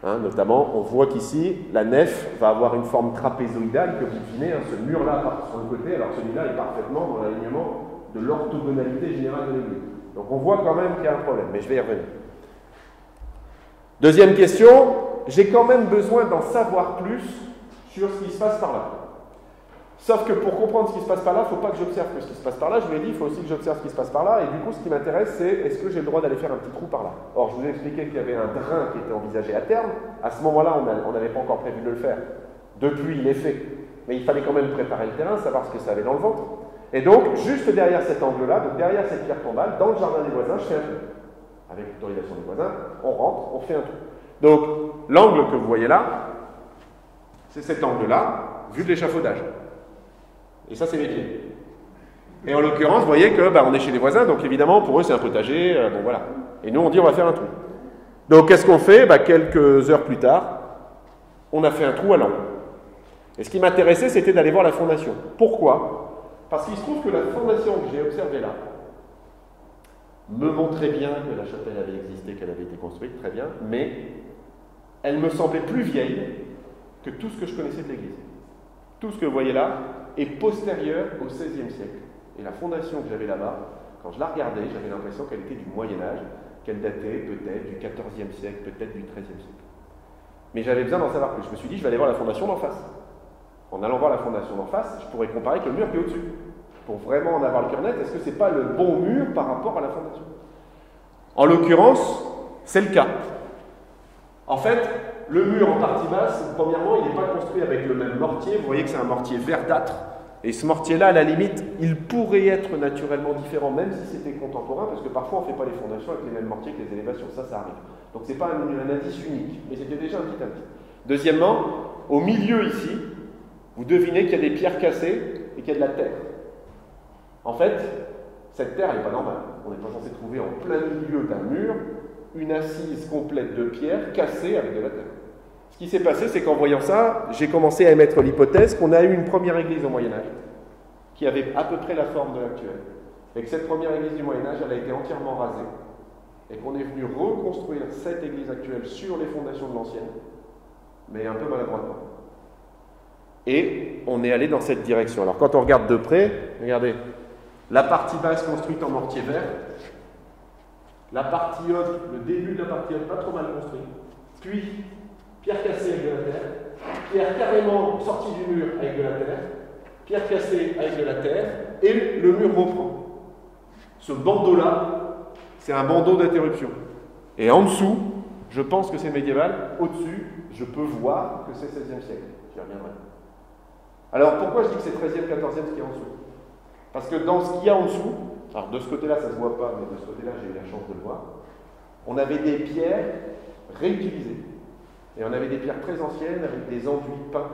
Notamment, on voit qu'ici, la nef va avoir une forme trapézoïdale que vous devinez, ce mur-là part sur le côté, alors celui-là est parfaitement dans l'alignement de l'orthogonalité générale de l'église. Donc on voit quand même qu'il y a un problème, mais je vais y revenir. Deuxième question, j'ai quand même besoin d'en savoir plus sur ce qui se passe par là. Sauf que pour comprendre ce qui se passe par là, il ne faut pas que j'observe ce qui se passe par là. Je vous l'ai dit, il faut aussi que j'observe ce qui se passe par là. Et du coup, ce qui m'intéresse, c'est est-ce que j'ai le droit d'aller faire un petit trou par là? Or, je vous ai expliqué qu'il y avait un drain qui était envisagé à terme. À ce moment-là, on n'avait pas encore prévu de le faire. Depuis, il est fait. Mais il fallait quand même préparer le terrain, savoir ce que ça avait dans le ventre. Et donc, juste derrière cet angle-là, donc derrière cette pierre tombale, dans le jardin des voisins, je fais un trou. Avec l'autorisation des voisins, on rentre, on fait un trou. Donc, l'angle que vous voyez là, c'est cet angle-là, vu de l'échafaudage. Et ça, c'est mes pieds. Et en l'occurrence, vous voyez que on est chez les voisins, donc évidemment, pour eux, c'est un potager, bon voilà. Et nous, on dit, on va faire un trou. Donc, qu'est-ce qu'on fait? Quelques heures plus tard, on a fait un trou à l'angle. Et ce qui m'intéressait, c'était d'aller voir la fondation. Pourquoi? Parce qu'il se trouve que la fondation que j'ai observée là me montrait bien que la chapelle avait existé, qu'elle avait été construite, très bien, mais elle me semblait plus vieille que tout ce que je connaissais de l'église. Tout ce que vous voyez là est postérieur au XVIe siècle. Et la fondation que j'avais là-bas, quand je la regardais, j'avais l'impression qu'elle était du Moyen-Âge, qu'elle datait peut-être du XIVe siècle, peut-être du XIIIe siècle. Mais j'avais besoin d'en savoir plus. Je me suis dit, je vais aller voir la fondation d'en face. En allant voir la fondation d'en face, je pourrais comparer avec le mur qui est au-dessus. Pour vraiment en avoir le cœur net, est-ce que ce n'est pas le bon mur par rapport à la fondation? En l'occurrence, c'est le cas. En fait, le mur en partie basse, premièrement, il n'est pas construit avec le même mortier. Vous voyez que c'est un mortier verdâtre. Et ce mortier-là, à la limite, il pourrait être naturellement différent, même si c'était contemporain, parce que parfois on ne fait pas les fondations avec les mêmes mortiers que les élévations. Ça arrive. Donc ce n'est pas un indice unique, mais c'était déjà un petit indice. Deuxièmement, au milieu ici, vous devinez qu'il y a des pierres cassées et qu'il y a de la terre. En fait, cette terre, elle n'est pas normale. On n'est pas censé trouver en plein milieu d'un mur une assise complète de pierres cassées avec de la terre. Ce qui s'est passé, c'est qu'en voyant ça, j'ai commencé à émettre l'hypothèse qu'on a eu une première église au Moyen-Âge qui avait à peu près la forme de l'actuelle. Et que cette première église du Moyen-Âge, elle a été entièrement rasée. Et qu'on est venu reconstruire cette église actuelle sur les fondations de l'ancienne, mais un peu maladroitement. Et on est allé dans cette direction. Alors quand on regarde de près, regardez, la partie basse construite en mortier vert, la partie haute, le début de la partie haute, pas trop mal construit, puis pierre cassée avec de la terre, pierre carrément sortie du mur avec de la terre, pierre cassée avec de la terre, et le mur reprend. Ce bandeau-là, c'est un bandeau d'interruption. Et en dessous, je pense que c'est médiéval. Au-dessus, je peux voir que c'est 16e siècle. J'y reviendrai. Alors, pourquoi je dis que c'est 13e, 14e ce qui est en dessous? Parce que dans ce qu'il y a en dessous, alors de ce côté-là, ça ne se voit pas, mais de ce côté-là, j'ai eu la chance de le voir, on avait des pierres réutilisées. Et on avait des pierres très anciennes avec des enduits peints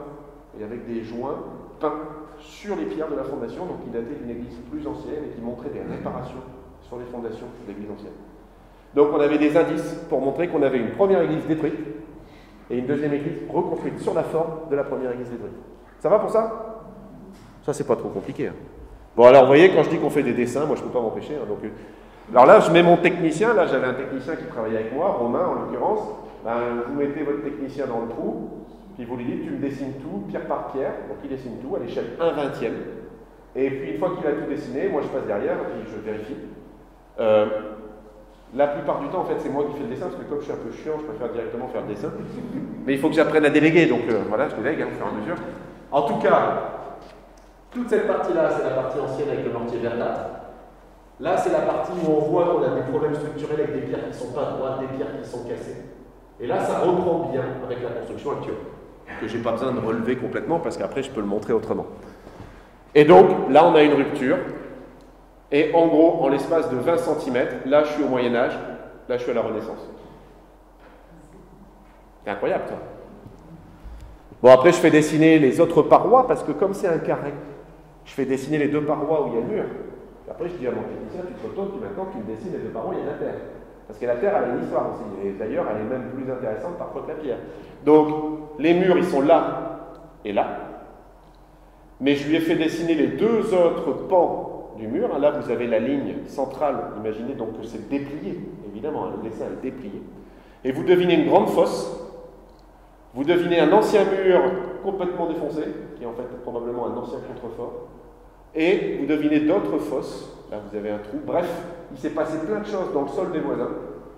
et avec des joints peints sur les pierres de la fondation, donc qui dataient d'une église plus ancienne et qui montraient des réparations sur les fondations de l'église ancienne. Donc on avait des indices pour montrer qu'on avait une première église détruite et une deuxième église reconstruite sur la forme de la première église détruite. Ça va pour ça? Ça, c'est pas trop compliqué. Hein. Bon, alors vous voyez, quand je dis qu'on fait des dessins, moi je ne peux pas m'empêcher. Hein, donc, alors là, je mets mon technicien, là j'avais un technicien qui travaillait avec moi, Romain en l'occurrence. Ben, vous mettez votre technicien dans le trou, puis vous lui dites, tu me dessines tout, pierre par pierre, donc il dessine tout à l'échelle 1/20. Et puis une fois qu'il a tout dessiné, moi je passe derrière, puis je vérifie. La plupart du temps, en fait, c'est moi qui fais le dessin, parce que comme je suis un peu chiant, je préfère directement faire le dessin. Mais il faut que j'apprenne à déléguer, donc voilà, je délègue, hein, au fur et à mesure. En tout cas, toute cette partie-là, c'est la partie ancienne avec le mortier verdâtre. Là, c'est la partie où on voit qu'on a des problèmes structurels avec des pierres qui ne sont pas droites, des pierres qui sont cassées. Et là, ça reprend bien avec la construction actuelle, que je n'ai pas besoin de relever complètement, parce qu'après, je peux le montrer autrement. Et donc, là, on a une rupture. Et en gros, en l'espace de 20 cm, là, je suis au Moyen-Âge, là, je suis à la Renaissance. C'est incroyable, ça. Bon, après, je fais dessiner les autres parois, parce que comme c'est un carré, je fais dessiner les deux parois où il y a le mur. Et après, je dis à mon technicien, tu te retournes, puis maintenant, tu me dessines les deux parois où il y a la terre. Parce que la terre, elle a une histoire aussi. Et d'ailleurs, elle est même plus intéressante parfois que la pierre. Donc, les murs, ils sont là et là. Mais je lui ai fait dessiner les deux autres pans du mur. Là, vous avez la ligne centrale. Imaginez donc que c'est déplié. Évidemment, le dessin est déplié. Et vous devinez une grande fosse. Vous devinez un ancien mur complètement défoncé, qui est en fait probablement un ancien contrefort. Et vous devinez d'autres fosses. Là, vous avez un trou. Bref, il s'est passé plein de choses dans le sol des voisins.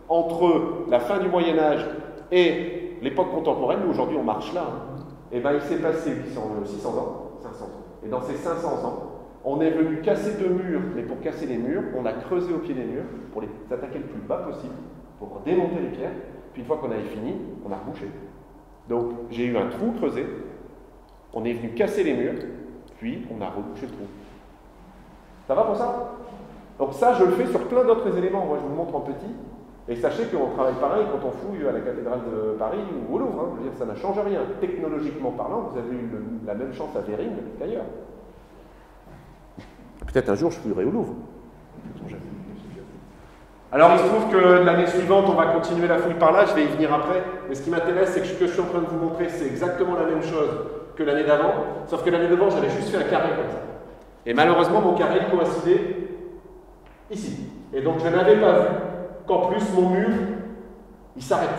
Entre la fin du Moyen-Âge et l'époque contemporaine, où aujourd'hui on marche là, et ben il s'est passé 600 ans, 500 ans. Et dans ces 500 ans, on est venu casser deux murs, mais pour casser les murs, on a creusé au pied des murs pour les attaquer le plus bas possible, pour démonter les pierres. Puis une fois qu'on avait fini, on a rebouché. Donc j'ai eu un trou creusé, on est venu casser les murs, puis on a rebouché le trou. Ça va pour ça? Donc ça, je le fais sur plein d'autres éléments. Moi, je vous le montre en petit. Et sachez qu'on travaille pareil quand on fouille à la cathédrale de Paris ou au Louvre. Hein. Je veux dire, ça n'a changé rien. Technologiquement parlant, vous avez eu la même chance à Vérines qu'ailleurs. Peut-être un jour, je fouillerai au Louvre. Alors, il se trouve que l'année suivante, on va continuer la fouille par là. Je vais y venir après. Mais ce qui m'intéresse, c'est que ce que je suis en train de vous montrer, c'est exactement la même chose que l'année d'avant. Sauf que l'année d'avant, j'avais juste fait un carré comme ça. Et malheureusement, mon carré coïncidait ici. Et donc, je n'avais pas vu qu'en plus, mon mur, il s'arrête.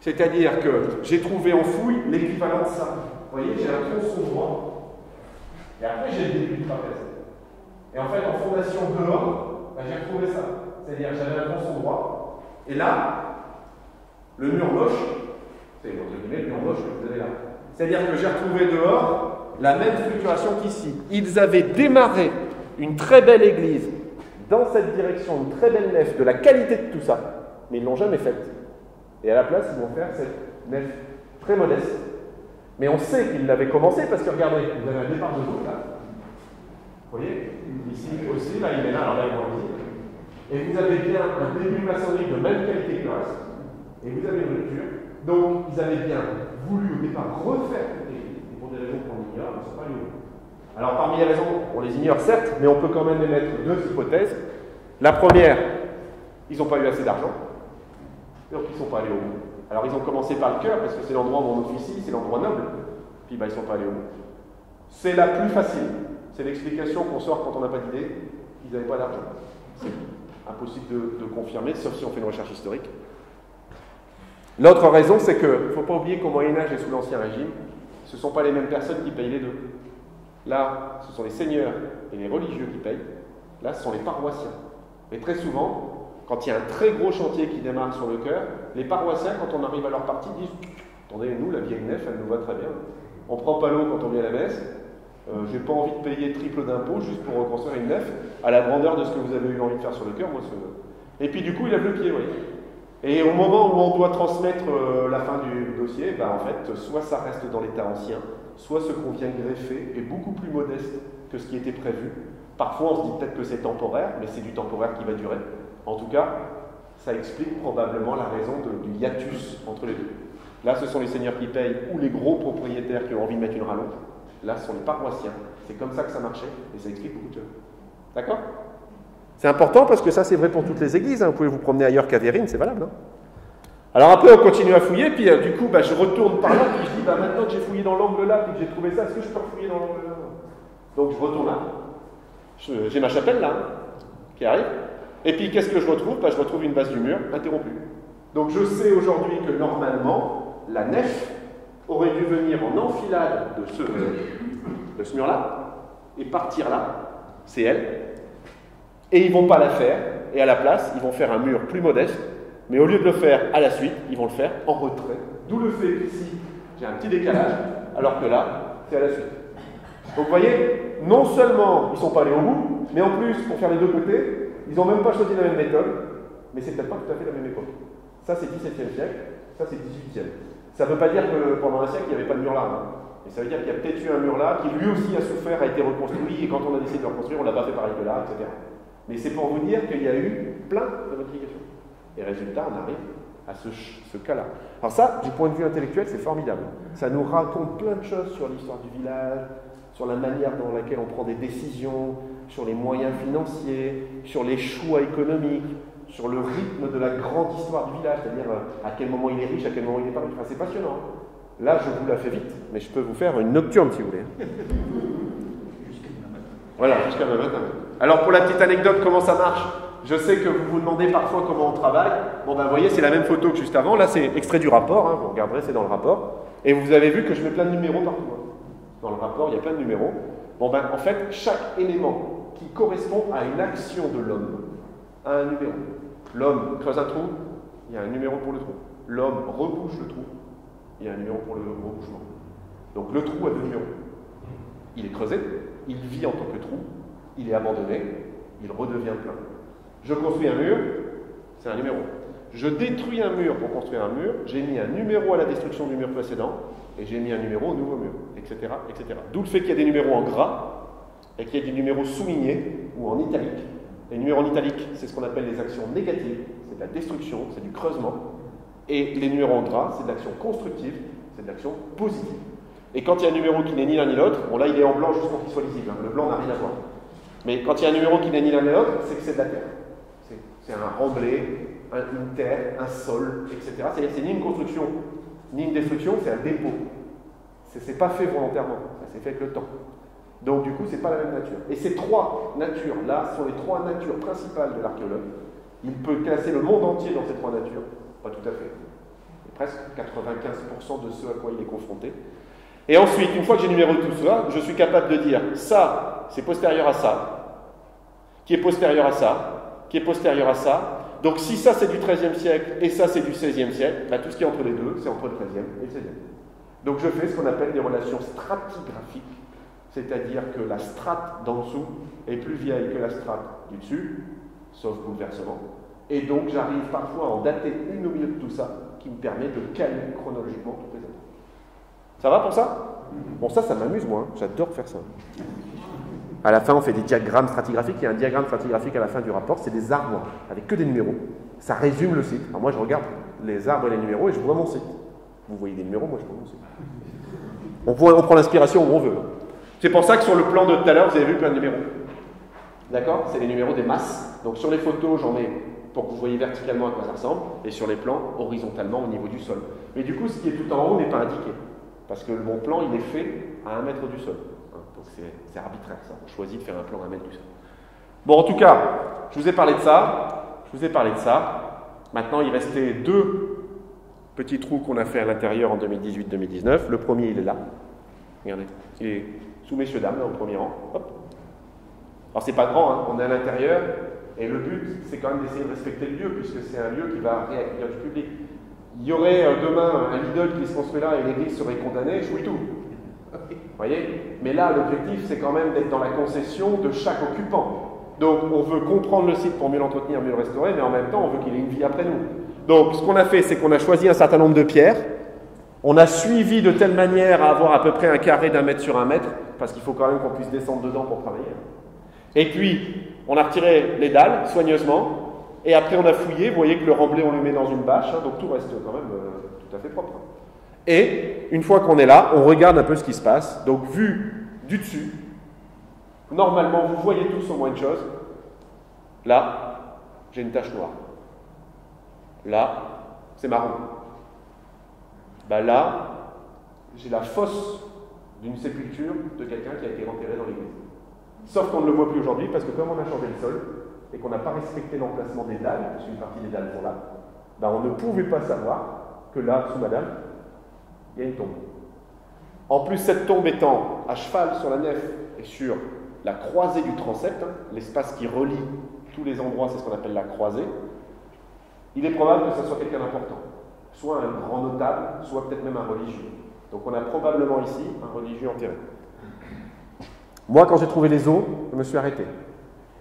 C'est-à-dire que j'ai trouvé en fouille l'équivalent de ça. Vous voyez, j'ai un tronçon droit. Et après, j'ai le début du trapèze. Et en fait, en fondation dehors, ben, j'ai retrouvé ça. C'est-à-dire que j'avais un tronçon droit. Et là, le mur moche, c'est entre guillemets le mur moche que vous avez là. C'est-à-dire que j'ai retrouvé dehors la même structuration qu'ici. Ils avaient démarré une très belle église dans cette direction, une très belle nef, de la qualité de tout ça, mais ils ne l'ont jamais faite. Et à la place, ils vont faire cette nef très modeste. Mais on sait qu'ils l'avaient commencé parce que regardez, vous avez un départ de voûte là. Vous voyez, ici aussi, là il est là, alors là il est ici. Et vous avez bien un début maçonnique de même qualité que le reste. Et vous avez une rupture. Donc ils avaient bien voulu au départ refaire cette église. Et pour des raisons qu'on ignore, ils ne sont pas allés. Alors parmi les raisons, on les ignore certes, mais on peut quand même émettre deux hypothèses. La première, ils n'ont pas eu assez d'argent, donc ils ne sont pas allés au bout. Alors ils ont commencé par le cœur, parce que c'est l'endroit où on officie, c'est l'endroit noble. Puis ils ne sont pas allés au bout. C'est la plus facile. C'est l'explication qu'on sort quand on n'a pas d'idée. Ils n'avaient pas d'argent. C'est impossible de confirmer, sauf si on fait une recherche historique. L'autre raison, c'est qu'il ne faut pas oublier qu'au Moyen-Âge et sous l'Ancien Régime, ce ne sont pas les mêmes personnes qui payent les deux. Là, ce sont les seigneurs et les religieux qui payent. Là, ce sont les paroissiens. Et très souvent, quand il y a un très gros chantier qui démarre sur le cœur, les paroissiens, quand on arrive à leur partie, disent « Attendez, nous, la vieille nef, elle nous va très bien. On ne prend pas l'eau quand on vient à la messe. J'ai pas envie de payer triple d'impôts juste pour reconstruire une nef à la grandeur de ce que vous avez eu envie de faire sur le cœur. Moi, et puis du coup, il lève le pied, oui. Et au moment où on doit transmettre la fin du dossier, en fait, soit ça reste dans l'état ancien, soit ce qu'on vient greffer est beaucoup plus modeste que ce qui était prévu. Parfois, on se dit peut-être que c'est temporaire, mais c'est du temporaire qui va durer. En tout cas, ça explique probablement la raison du hiatus entre les deux. Là, ce sont les seigneurs qui payent ou les gros propriétaires qui ont envie de mettre une rallonge. Là, ce sont les paroissiens. C'est comme ça que ça marchait, et ça explique beaucoup de choses. D'accord ? C'est important parce que ça, c'est vrai pour toutes les églises. Hein. Vous pouvez vous promener ailleurs qu'à Vérine, c'est valable. Hein. Alors après, on continue à fouiller, puis du coup, je retourne par là, puis je dis, maintenant que j'ai fouillé dans l'angle là, puis que j'ai trouvé ça, est-ce que je peux refouiller dans l'angle là ? Donc je retourne là. J'ai ma chapelle là, qui arrive. Et puis qu'est-ce que je retrouve ? Je retrouve une base du mur interrompue. Donc je sais aujourd'hui que normalement, la nef aurait dû venir en enfilade de ce mur-là, et partir là. C'est elle. Et ils ne vont pas la faire, et à la place, ils vont faire un mur plus modeste, mais au lieu de le faire à la suite, ils vont le faire en retrait. D'où le fait qu'ici, j'ai un petit décalage, alors que là, c'est à la suite. Donc vous voyez, non seulement ils ne sont pas allés au bout, mais en plus, pour faire les deux côtés, ils n'ont même pas choisi la même méthode, mais c'est peut-être pas tout à fait la même époque. Ça, c'est 17e siècle, ça, c'est 18e. Ça ne veut pas dire que pendant un siècle, il n'y avait pas de mur là. Hein. Mais ça veut dire qu'il y a peut-être eu un mur là, qui lui aussi a souffert, a été reconstruit, et quand on a décidé de le reconstruire, on ne l'a pas fait pareil que là, etc. Mais c'est pour vous dire qu'il y a eu plein de modifications. Et résultat, on arrive à ce cas-là. Alors ça, du point de vue intellectuel, c'est formidable. Ça nous raconte plein de choses sur l'histoire du village, sur la manière dans laquelle on prend des décisions, sur les moyens financiers, sur les choix économiques, sur le rythme de la grande histoire du village, c'est-à-dire à quel moment il est riche, à quel moment il n'est pas riche. Enfin, c'est passionnant. Là, je vous la fais vite, mais je peux vous faire une nocturne si vous voulez. Voilà, jusqu'à demain matin. Alors, pour la petite anecdote, comment ça marche ? Je sais que vous vous demandez parfois comment on travaille. Bon, vous voyez, c'est la même photo que juste avant. Là, c'est extrait du rapport. Hein, vous regarderez, c'est dans le rapport. Et vous avez vu que je mets plein de numéros partout. Hein. Dans le rapport, il y a plein de numéros. Bon, en fait, chaque élément qui correspond à une action de l'homme a un numéro. L'homme creuse un trou, il y a un numéro pour le trou. L'homme rebouche le trou, il y a un numéro pour le rebouchement. Donc, le trou a 2 numéros. Il est creusé, il vit en tant que trou, il est abandonné, il redevient plein. Je construis un mur, c'est un numéro. Je détruis un mur pour construire un mur, j'ai mis un numéro à la destruction du mur précédent, et j'ai mis un numéro au nouveau mur, etc., etc. D'où le fait qu'il y a des numéros en gras, et qu'il y a des numéros soulignés, ou en italique. Les numéros en italique, c'est ce qu'on appelle les actions négatives, c'est de la destruction, c'est du creusement. Et les numéros en gras, c'est de l'action constructive, c'est de l'action positive. Et quand il y a un numéro qui n'est ni l'un ni l'autre, bon là il est en blanc juste pour qu'il soit lisible, hein. Le blanc n'a rien à voir. Mais quand il y a un numéro qui n'est ni l'un ni l'autre, c'est que c'est de la terre. C'est un remblai, une terre, un sol, etc. C'est-à-dire que c'est ni une construction, ni une destruction, c'est un dépôt. C'est pas fait volontairement, ça s'est fait avec le temps. Donc du coup, c'est pas la même nature. Et ces 3 natures-là sont les 3 natures principales de l'archéologue. Il peut classer le monde entier dans ces 3 natures. Pas tout à fait. Presque 95% de ce à quoi il est confronté. Et ensuite, une fois que j'ai numéré tout cela, je suis capable de dire ça, c'est postérieur à ça, qui est postérieur à ça, qui est postérieur à ça. Donc si ça c'est du XIIIe siècle et ça c'est du XVIe siècle, tout ce qui est entre les deux, c'est entre le XIIIe et le XVIe. Donc je fais ce qu'on appelle des relations stratigraphiques, c'est-à-dire que la strate d'en dessous est plus vieille que la strate du dessus, sauf bouleversement. Et donc j'arrive parfois à en dater une au milieu de tout ça, qui me permet de caler chronologiquement toutes les années. Ça va pour ça ? Bon, ça m'amuse, moi. Hein. J'adore faire ça. À la fin, on fait des diagrammes stratigraphiques. Il y a un diagramme stratigraphique à la fin du rapport. C'est des arbres avec que des numéros. Ça résume le site. Alors moi, je regarde les arbres et les numéros et je vois mon site. Vous voyez des numéros, moi, je vois mon site. On prend l'inspiration où on veut. C'est pour ça que sur le plan de tout à l'heure, vous avez vu plein de numéros. D'accord ? C'est les numéros des masses. Donc sur les photos, j'en mets pour que vous voyez verticalement à quoi ça ressemble, et sur les plans, horizontalement au niveau du sol. Mais du coup, ce qui est tout en haut n'est pas indiqué, parce que mon plan, il est fait à 1 mètre du sol. Donc c'est arbitraire, ça. On choisit de faire un plan à 1 mètre du sol. Bon, en tout cas, je vous ai parlé de ça. Maintenant, il restait 2 petits trous qu'on a fait à l'intérieur en 2018-2019. Le premier, il est là. Regardez, il est sous messieurs dames, là, au premier rang. Hop. Alors, c'est pas grand, hein. On est à l'intérieur, et le but, c'est quand même d'essayer de respecter le lieu, puisque c'est un lieu qui va réaccueillir du public. Il y aurait demain un Lidl qui se construit là et l'église serait condamnée, je fouille tout. Vous voyez? Mais là, l'objectif, c'est quand même d'être dans la concession de chaque occupant. Donc, on veut comprendre le site pour mieux l'entretenir, mieux le restaurer, mais en même temps, on veut qu'il ait une vie après nous. Donc, ce qu'on a fait, c'est qu'on a choisi un certain nombre de pierres. On a suivi de telle manière à avoir à peu près un carré d'1 mètre sur 1 mètre, parce qu'il faut quand même qu'on puisse descendre dedans pour travailler. Et puis, on a retiré les dalles soigneusement, et après on a fouillé. Vous voyez que le remblai, on le met dans une bâche, hein, donc tout reste quand même tout à fait propre. Et une fois qu'on est là, on regarde un peu ce qui se passe. Donc, vu du dessus, normalement, vous voyez tous au moins une chose. Là, j'ai une tache noire. Là, c'est marron. Là, j'ai la fosse d'une sépulture de quelqu'un qui a été enterré dans l'église. Sauf qu'on ne le voit plus aujourd'hui parce que comme on a changé le sol et qu'on n'a pas respecté l'emplacement des dalles, parce qu'une partie des dalles sont là, on ne pouvait pas savoir que là, sous madame, il y a une tombe. En plus, cette tombe étant à cheval sur la nef et sur la croisée du transept, l'espace qui relie tous les endroits, c'est ce qu'on appelle la croisée, il est probable que ce soit quelqu'un d'important. Soit un grand notable, soit peut-être même un religieux. Donc on a probablement ici un religieux enterré. Moi, quand j'ai trouvé les os, je me suis arrêté.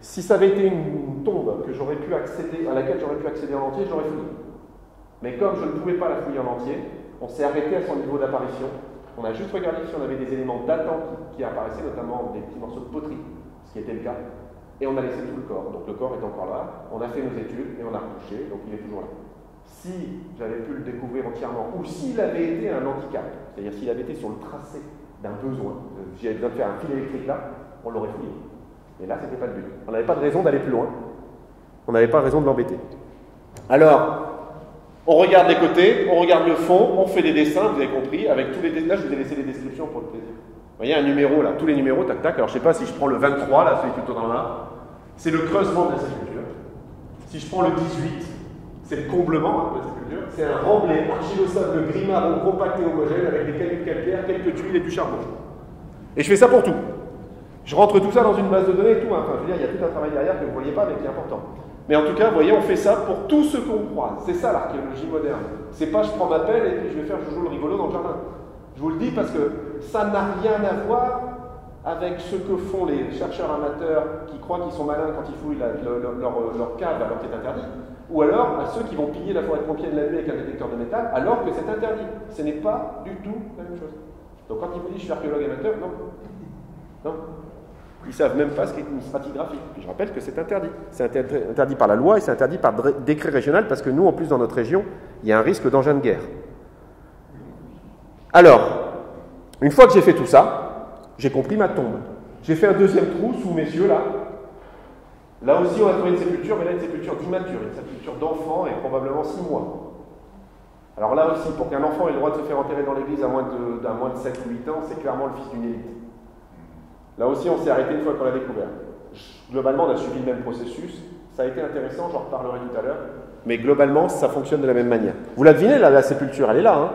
Si ça avait été une tombe que j'aurais pu accéder, à laquelle j'aurais pu accéder en entier, j'aurais fouillé. Mais comme je ne pouvais pas la fouiller en entier, on s'est arrêté à son niveau d'apparition. On a juste regardé si on avait des éléments datants qui apparaissaient, notamment des petits morceaux de poterie, ce qui était le cas. Et on a laissé tout le corps. Donc le corps est encore là. On a fait nos études et on a recouché, donc il est toujours là. Si j'avais pu le découvrir entièrement, ou s'il avait été un handicap, c'est-à-dire s'il avait été sur le tracé d'un besoin, si j'avais besoin de faire un fil électrique là, on l'aurait fouillé. Mais là, ce n'était pas le but. On n'avait pas de raison d'aller plus loin. On n'avait pas raison de l'embêter. Alors, on regarde les côtés, on regarde le fond, on fait des dessins, vous avez compris, avec tous les dessins. Là, je vous ai laissé les descriptions pour le plaisir. Vous voyez un numéro là, tous les numéros, tac tac. Alors, je ne sais pas si je prends le 23, là, celui tout en là, c'est le creusement de la sépulture. Si je prends le 18, c'est le comblement de la sépulture. C'est un remblai argilo-sable gris marron compact et homogène avec des cailloux calcaires, quelques tuiles et du charbon. Et je fais ça pour tout. Je rentre tout ça dans une base de données et tout. Enfin, je veux dire, il y a tout un travail derrière que vous ne voyez pas, mais qui est important. Mais en tout cas, vous voyez, on fait ça pour tout ce qu'on croise. C'est ça l'archéologie moderne. C'est pas je prends ma pelle et puis je vais faire joujou le rigolo dans le jardin. Je vous le dis parce que ça n'a rien à voir avec ce que font les chercheurs amateurs qui croient qu'ils sont malins quand ils fouillent leur cave alors que c'est interdit. Ou alors à ceux qui vont piller la forêt de pompiers de la nuit avec un détecteur de métal alors que c'est interdit. Ce n'est pas du tout la même chose. Donc quand ils vous disent je suis archéologue amateur, non. Non. Ils ne savent même pas ce qu'est une stratigraphie. Je rappelle que c'est interdit. C'est interdit par la loi et c'est interdit par décret régional parce que nous, en plus, dans notre région, il y a un risque d'engin de guerre. Alors, une fois que j'ai fait tout ça, j'ai compris ma tombe. J'ai fait un deuxième trou sous mes yeux, là. Là aussi, on a trouvé une sépulture, mais là, une sépulture d'immature, une sépulture d'enfant et probablement 6 mois. Alors là aussi, pour qu'un enfant ait le droit de se faire enterrer dans l'église à moins de 7 ou 8 ans, c'est clairement le fils d'une élite. Là aussi, on s'est arrêté une fois qu'on l'a découvert. Globalement, on a suivi le même processus. Ça a été intéressant, j'en reparlerai tout à l'heure. Mais globalement, ça fonctionne de la même manière. Vous la devinez, là, la sépulture, elle est là. Hein,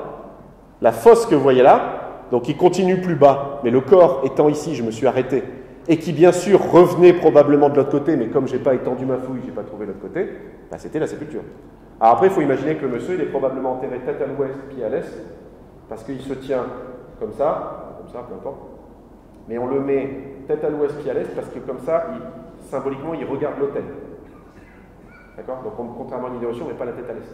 la fosse que vous voyez là, donc qui continue plus bas, mais le corps étant ici, je me suis arrêté, et qui bien sûr revenait probablement de l'autre côté, mais comme je n'ai pas étendu ma fouille, je n'ai pas trouvé l'autre côté, c'était la sépulture. Alors après, il faut imaginer que le monsieur, il est probablement enterré tête à l'ouest, pied à l'est, parce qu'il se tient comme ça, peu importe. Mais on le met tête à l'ouest, pied à l'est, parce que comme ça, symboliquement, il regarde l'autel. D'accord? Donc, contrairement à une idée reçue, on ne met pas la tête à l'est.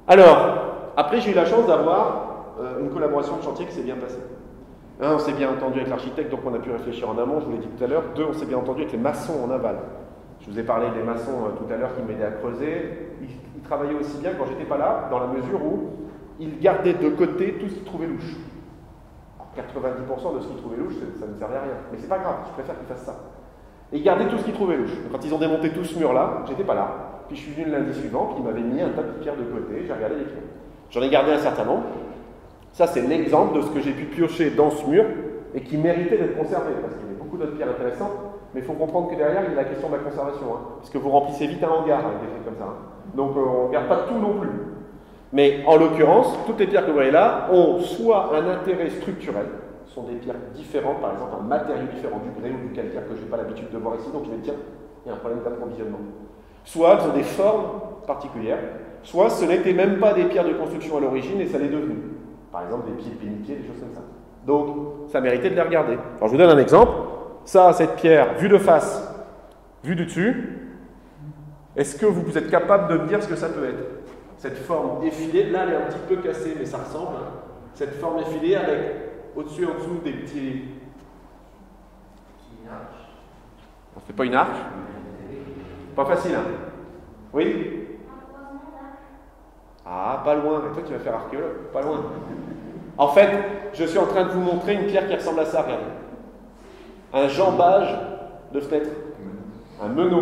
Alors, après, j'ai eu la chance d'avoir une collaboration de chantier qui s'est bien passée. Un, on s'est bien entendu avec l'architecte, donc on a pu réfléchir en amont, je vous l'ai dit tout à l'heure. Deux, on s'est bien entendu avec les maçons en aval. Je vous ai parlé des maçons tout à l'heure qui m'aidaient à creuser. Ils travaillaient aussi bien quand j'étais pas là, dans la mesure où ils gardaient de côté tout ce qu'ils trouvaient louche. 90% de ce qu'ils trouvaient louche, ça ne servait à rien. Mais c'est pas grave, je préfère qu'ils fassent ça. Et ils gardaient tout ce qu'ils trouvaient louche. Quand ils ont démonté tout ce mur-là, j'étais pas là. Puis je suis venu le lundi suivant, puis ils m'avaient mis un tas de pierres de côté, j'ai regardé les pierres. J'en ai gardé un certain nombre. Ça, c'est l'exemple de ce que j'ai pu piocher dans ce mur et qui méritait d'être conservé, parce qu'il y avait beaucoup d'autres pierres intéressantes, mais il faut comprendre que derrière, il y a la question de la conservation, parce que vous remplissez vite un hangar avec des trucs comme ça. Donc on ne garde pas tout non plus. Mais en l'occurrence, toutes les pierres que vous voyez là ont soit un intérêt structurel, ce sont des pierres différentes, par exemple un matériau différent du grès ou du calcaire que je n'ai pas l'habitude de voir ici, donc je vais dire, il y a un problème d'approvisionnement. Soit elles ont des formes particulières, soit ce n'étaient même pas des pierres de construction à l'origine et ça l'est devenu. Par exemple des pieds de bénitier, des choses comme ça. Donc ça méritait de les regarder. Alors je vous donne un exemple. Ça, cette pierre, vue de face, vue du dessus, est-ce que vous êtes capable de me dire ce que ça peut être? Cette forme effilée, là elle est un petit peu cassée, mais ça ressemble. Cette forme effilée avec au-dessus et en dessous des petits... On ne fait pas une arche? Pas facile, hein? Oui? Ah, pas loin. Et toi, tu vas faire archéologue? Pas loin. En fait, je suis en train de vous montrer une pierre qui ressemble à ça, regardez. Un jambage de fenêtre. Un meneau.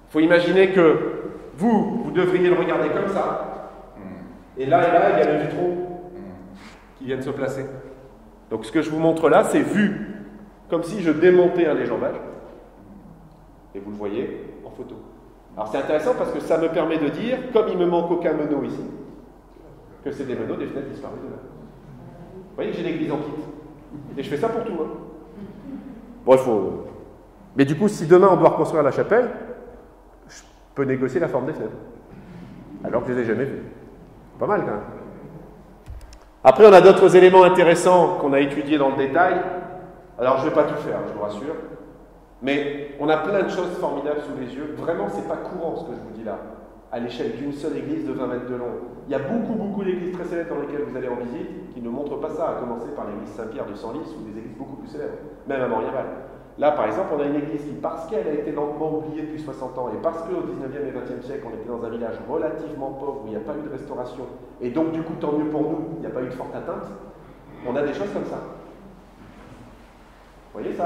Il faut imaginer que vous devriez le regarder comme ça. Et là, il y a le vitron qui vient de se placer. Donc, ce que je vous montre là, c'est vu comme si je démontais un des jambages. Et vous le voyez en photo. Alors c'est intéressant parce que ça me permet de dire, comme il ne me manque aucun meneau ici, que c'est des meneaux des fenêtres disparues de là. Vous voyez que j'ai l'église en kit. Et je fais ça pour tout. Hein. Bon, il faut... Mais du coup, si demain on doit reconstruire la chapelle, je peux négocier la forme des fenêtres. Alors que je ne les ai jamais vues. Pas mal quand même. Après, on a d'autres éléments intéressants qu'on a étudiés dans le détail. Alors je ne vais pas tout faire, je vous rassure. Mais on a plein de choses formidables sous les yeux. Vraiment, ce n'est pas courant ce que je vous dis là, à l'échelle d'une seule église de 20 mètres de long. Il y a beaucoup d'églises très célèbres dans lesquelles vous allez en visite qui ne montrent pas ça, à commencer par l'église Saint-Pierre de Senlis ou des églises beaucoup plus célèbres, même à Moriaval. Là, par exemple, on a une église qui, parce qu'elle a été lentement oubliée depuis 60 ans, et parce qu'au 19e et 20e siècle, on était dans un village relativement pauvre, où il n'y a pas eu de restauration, et donc du coup, tant mieux pour nous, il n'y a pas eu de forte atteinte, on a des choses comme ça. Vous voyez ça?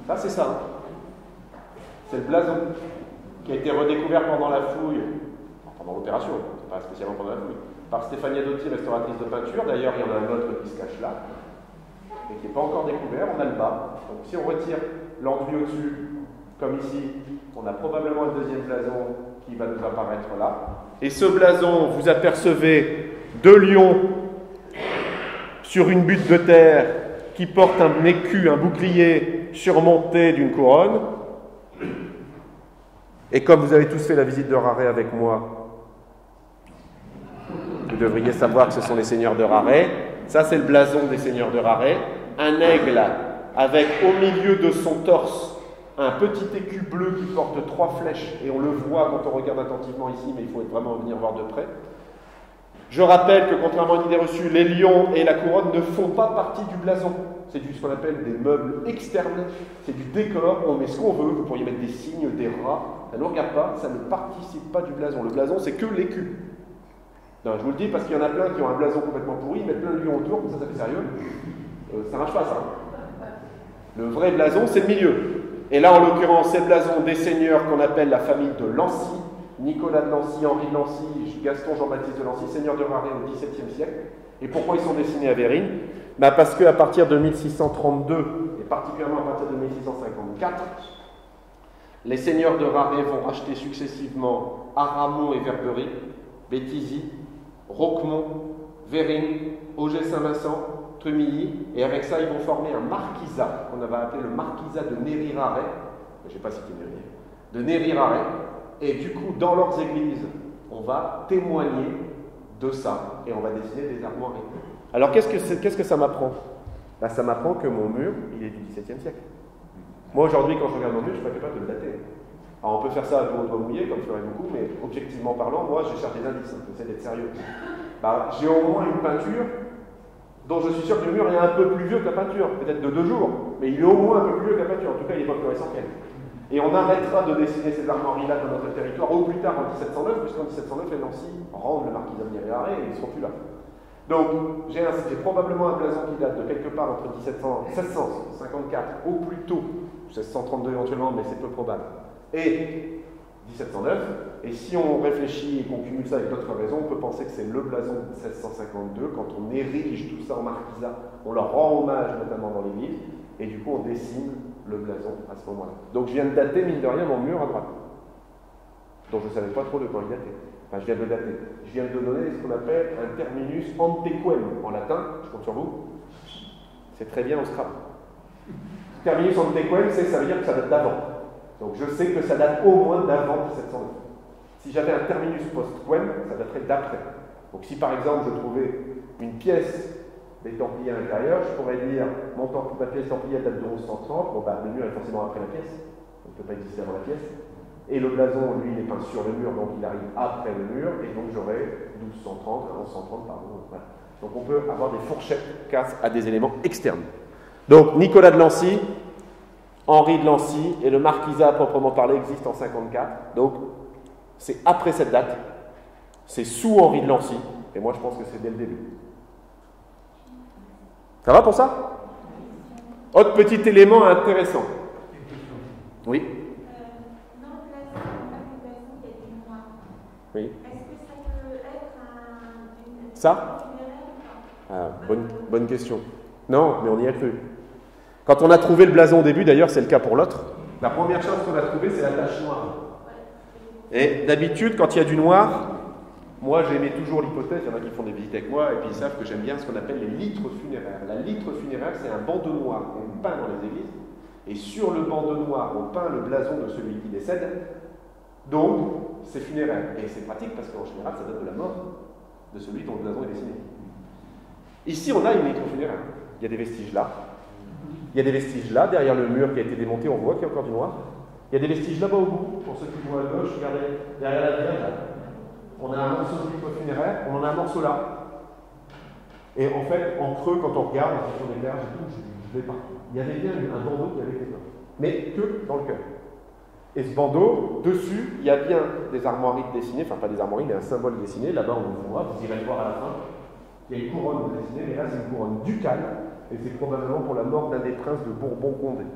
Ça, c'est ça. C'est le blason qui a été redécouvert pendant la fouille, pendant l'opération, pas spécialement pendant la fouille, par Stéphanie Adotti, restauratrice de peinture. D'ailleurs, il y en a un autre qui se cache là, et qui n'est pas encore découvert. On a le bas. Donc, si on retire l'enduit au-dessus, comme ici, on a probablement un deuxième blason qui va nous apparaître là. Et ce blason, vous apercevez deux lions sur une butte de terre qui porte un écu, un bouclier surmonté d'une couronne. Et comme vous avez tous fait la visite de Raret avec moi, vous devriez savoir que ce sont les seigneurs de Raret. Ça, c'est le blason des seigneurs de Raret. Un aigle avec au milieu de son torse un petit écu bleu qui porte 3 flèches. Et on le voit quand on regarde attentivement ici, mais il faut vraiment venir voir de près. Je rappelle que, contrairement à une idée reçue, les lions et la couronne ne font pas partie du blason. C'est ce qu'on appelle des meubles externes, c'est du décor, on met ce qu'on veut, vous pourriez mettre des cygnes, des rats, ça ne regarde pas, ça ne participe pas du blason. Le blason, c'est que l'écu. Non, je vous le dis parce qu'il y en a plein qui ont un blason complètement pourri, ils mettent plein de lions autour, ça fait sérieux. Ça marche pas, ça. Le vrai blason, c'est le milieu. Et là, en l'occurrence, c'est le blason des seigneurs qu'on appelle la famille de Lancy, Nicolas de Lancy, Henri de Lancy, Gaston Jean-Baptiste de Lancy, seigneurs de Raret au XVIIe siècle. Et pourquoi ils sont dessinés à Vérines? Parce qu'à partir de 1632, et particulièrement à partir de 1654, les seigneurs de Raret vont racheter successivement Aramon et Verberie, Béthisy, Roquemont, Vérines, Auger-Saint-Vincent, Tremilly, et avec ça, ils vont former un marquisat, qu'on avait appelé le marquisat de Néry-Raret, je n'ai pas cité Néry, de Néry-Raret, et du coup, dans leurs églises, on va témoigner de ça, et on va dessiner des armoiries. Alors, qu'est-ce que ça m'apprend? Ça m'apprend que mon mur, il est du XVIIe siècle. Moi, aujourd'hui, quand je regarde mon mur, je ne suis pas capable de le dater. Alors, on peut faire ça à doigt mouillé, comme je ferais beaucoup, mais objectivement parlant, moi, je cherche des indices, j'essaie d'être sérieux. J'ai au moins une peinture dont je suis sûr que le mur est un peu plus vieux que la peinture, peut-être de 2 jours, mais il est au moins un peu plus vieux que la peinture, en tout cas, il n'est pas plus récent qu'elle. Et on arrêtera de dessiner ces armoiries-là dans notre territoire au plus tard en 1709, puisqu'en 1709, les Nancy rendent le marquisat de Néry-Raret et ils ne seront plus là. Donc, j'ai probablement un blason qui date de quelque part entre 1654 au plus tôt 1632 éventuellement, mais c'est peu probable, et 1709. Et si on réfléchit et qu'on cumule ça avec d'autres raisons, on peut penser que c'est le blason de 1652. Quand on érige tout ça en marquisat, on leur rend hommage notamment dans l'église, et du coup on dessine le blason à ce moment-là. Donc je viens de dater, mine de rien, mon mur à droite. Donc je ne savais pas trop de quand il datait. Enfin, je viens de le dater. Je viens de donner ce qu'on appelle un terminus antequem en latin. Je compte sur vous. C'est très bien au Scrabble. Terminus antequem, ça veut dire que ça date d'avant. Donc je sais que ça date au moins d'avant 1709. Si j'avais un terminus post-quem, ça daterait d'après. Donc si par exemple je trouvais une pièce des Templiers à l'intérieur, je pourrais dire ma pièce Templier date de 1130, bon, le mur est forcément après la pièce, donc il ne peut pas exister avant la pièce. Et le blason, lui, il est peint sur le mur, donc il arrive après le mur, et donc j'aurai 1230, 1130, pardon. Voilà. Donc on peut avoir des fourchettes grâce à des éléments externes. Donc Nicolas de Lancy, Henri de Lancy et le marquisat à proprement parler existe en 54. Donc c'est après cette date, c'est sous Henri de Lancy, et moi je pense que c'est dès le début. Ça va pour ça? Autre petit élément intéressant. Oui. Oui.
Est-ce que ça peut être un...
Ça? Bonne question. Non, mais on y a cru. Quand on a trouvé le blason au début, d'ailleurs, c'est le cas pour l'autre, la première chose qu'on a trouvée, c'est la tache noire. Et d'habitude, quand il y a du noir, moi j'aimais toujours l'hypothèse, il y en a qui font des visites avec moi, et puis ils savent que j'aime bien ce qu'on appelle les litres funéraires. La litre funéraire, c'est un bandeau noir qu'on peint dans les églises, et sur le bandeau noir, on peint le blason de celui qui décède. Donc, c'est funéraire. Et c'est pratique parce qu'en général, ça date de la mort de celui dont le blason est dessiné. Ici, on a une litre funéraire. Il y a des vestiges là. Il y a des vestiges là, derrière le mur qui a été démonté, on voit qu'il y a encore du noir. Il y a des vestiges là-bas au bout, pour ceux qui voient à gauche, regardez, derrière la vierge, on a un morceau de litre funéraire, on en a un morceau là. Et en fait, en creux, quand on regarde, en fonction des vierges et tout, je vais partout. Il y avait bien un bandeau qui avait été peint. Mais que dans le cœur. Et ce bandeau, dessus, il y a bien des armoiries dessinées, enfin pas des armoiries, il y a un symbole dessiné, là-bas on le voit, vous irez le voir à la fin. Il y a une couronne dessinée, mais là c'est une couronne ducale, et c'est probablement pour la mort d'un des princes de Bourbon-Condé.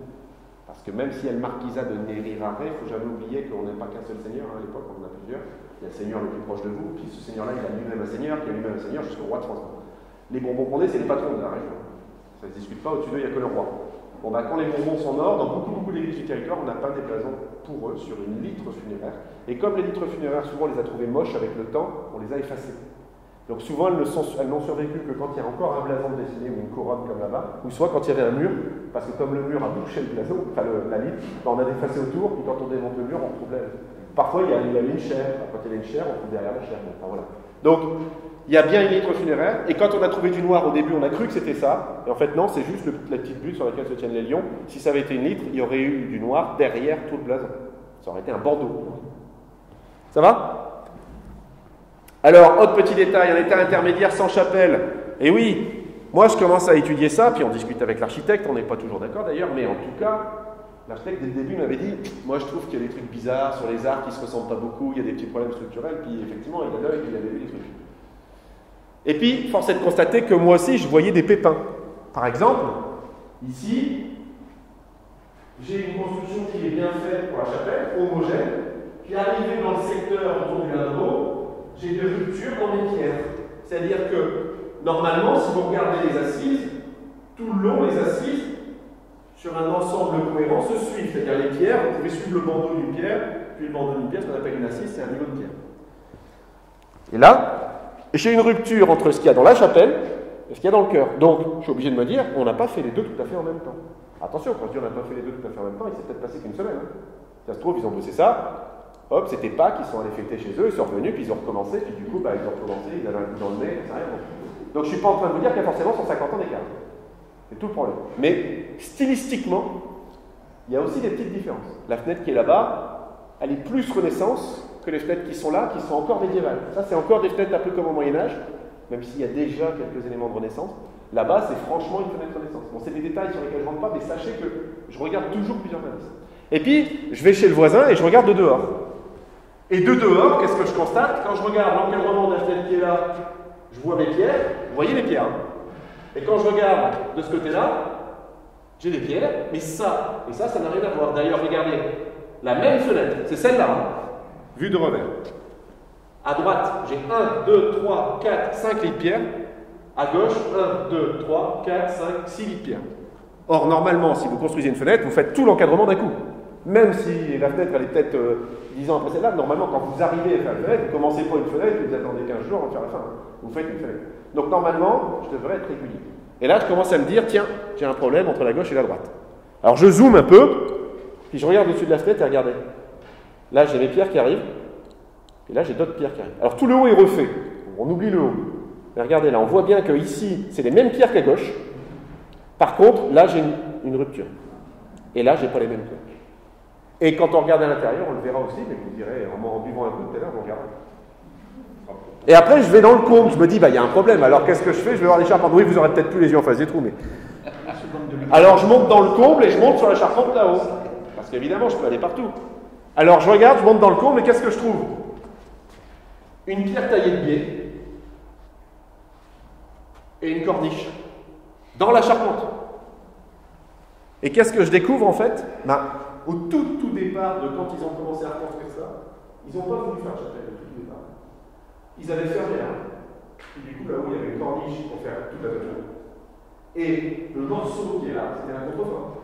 Parce que même si elle marquisa de Nérirare, il ne faut jamais oublier qu'on n'est pas qu'un seul seigneur, à l'époque on en a plusieurs. Il y a le seigneur le plus proche de vous, puis ce seigneur-là il a lui-même un seigneur, qui a lui-même un seigneur jusqu'au roi de France. Les Bourbon-Condé, c'est les patrons de la région. Ça ne se discute pas, au-dessus d'eux il n'y a que le roi. Bon, quand les Bourbons sont morts, dans beaucoup d'églises du territoire, on a peint des blasons pour eux sur une litre funéraire. Et comme les litres funéraires, souvent on les a trouvées moches avec le temps, on les a effacées. Donc souvent elles n'ont survécu que quand il y a encore un blason dessiné ou une couronne comme là-bas, ou soit quand il y avait un mur, parce que comme le mur a bouché le blason, enfin la litre, on a effacé autour, et quand on démonte le mur, on trouve parfois il y a une chaire, quand il y avait une chaire, on trouve derrière la chaire. Enfin, voilà. Donc il y a bien une litre funéraire, et quand on a trouvé du noir au début, on a cru que c'était ça, et en fait non, c'est juste la petite butte sur laquelle se tiennent les lions. Si ça avait été une litre, il y aurait eu du noir derrière tout le blason. Ça aurait été un bandeau. Ça va? Alors, autre petit détail, un état intermédiaire sans chapelle. Et oui, moi je commence à étudier ça, puis on discute avec l'architecte, on n'est pas toujours d'accord d'ailleurs, mais en tout cas, l'architecte dès le début m'avait dit, moi je trouve qu'il y a des trucs bizarres sur les arcs qui ne se ressemblent pas beaucoup, il y a des petits problèmes structurels, puis effectivement, il a l'œil, il avait vu des trucs. Et puis, force est de constater que moi aussi, je voyais des pépins. Par exemple, ici, j'ai une construction qui est bien faite pour la chapelle, homogène, puis arrivé dans le secteur autour du limbeau, j'ai des ruptures dans les pierres. C'est-à-dire que, normalement, si vous regardez les assises, tout le long, les assises, sur un ensemble cohérent, se suivent. C'est-à-dire les pierres, vous pouvez suivre le bandeau d'une pierre, puis le bandeau d'une pierre, ce qu'on appelle une assise, c'est un niveau de pierre. Et là, j'ai une rupture entre ce qu'il y a dans la chapelle et ce qu'il y a dans le chœur. Donc, je suis obligé de me dire, on n'a pas fait les deux tout à fait en même temps. Attention, quand je dis on n'a pas fait les deux tout à fait en même temps, il s'est peut-être passé qu'une semaine. Hein. Ça se trouve, ils ont bossé ça. Hop, c'était Pâques, ils sont allés fêter chez eux, ils sont revenus, puis ils ont recommencé, puis du coup, ils ont recommencé, ils avaient un coup dans le nez, ça rien. Donc je ne suis pas en train de vous dire qu'il y a forcément 150 ans d'écart. C'est tout le problème. Mais stylistiquement, il y a aussi des petites différences. La fenêtre qui est là-bas, elle est plus Renaissance que les fenêtres qui sont là, qui sont encore médiévales. Ça, c'est encore des fenêtres un peu comme au Moyen-Âge, même s'il y a déjà quelques éléments de Renaissance. Là-bas, c'est franchement une fenêtre Renaissance. Bon, c'est des détails sur lesquels je ne rentre pas, mais sachez que je regarde toujours plusieurs indices. Et puis, je vais chez le voisin et je regarde de dehors. Et de dehors, qu'est-ce que je constate? Quand je regarde l'encadrement de la fenêtre qui est là, je vois mes pierres. Vous voyez les pierres, hein? Et quand je regarde de ce côté-là,
J'ai des pierres, mais ça et ça n'a rien à voir. D'ailleurs, regardez, la même fenêtre, c'est celle-là, hein,
Vue de revers.
à droite, j'ai 1, 2, 3, 4, 5 lits de pierre. À gauche, 1, 2, 3, 4, 5, 6 lits de pierre.
Or, normalement, si vous construisez une fenêtre, vous faites tout l'encadrement d'un coup. Même si la fenêtre, elle est peut-être 10 ans après celle-là, normalement, quand vous arrivez à faire une fenêtre, vous commencez pas une fenêtre et vous attendez 15 jours avant de faire la fin. Vous faites une fenêtre. Donc, normalement, je devrais être régulier. Et là, je commence à me dire, tiens, j'ai un problème entre la gauche et la droite. Alors, je zoome un peu, puis je regarde au-dessus de la fenêtre et regardez. Là, j'ai mes pierres qui arrivent, et là, j'ai d'autres pierres qui arrivent. Alors, tout le haut est refait. On oublie le haut. Mais regardez, là, on voit bien que ici, c'est les mêmes pierres qu'à gauche. Par contre, là, j'ai une rupture. Et là, j'ai pas les mêmes pierres. Et quand on regarde à l'intérieur, on le verra aussi, mais vous direz, en buvant un coup tout à l'heure, vous regardez. Et après, je vais dans le comble, je me dis, bah, il y a un problème. Alors, qu'est-ce que je fais? Je vais voir les charpentes. Oui, vous aurez peut-être plus les yeux en face des trous, mais. Alors, je monte dans le comble et je monte sur la charpente là-haut. Parce qu'évidemment, je peux aller partout. Alors, je regarde, je monte dans le comble et qu'est-ce que je trouve? Une pierre taillée de biais et une corniche dans la charpente. Et qu'est-ce que je découvre en fait? Ben, au tout départ de quand ils ont commencé à reconstruire ça, ils n'ont pas voulu faire chapelle au tout départ. Ils avaient fermé là. Et du coup, là-haut, il y avait une corniche pour faire toute la toiture. Et le morceau qui est là, c'était un contrefort.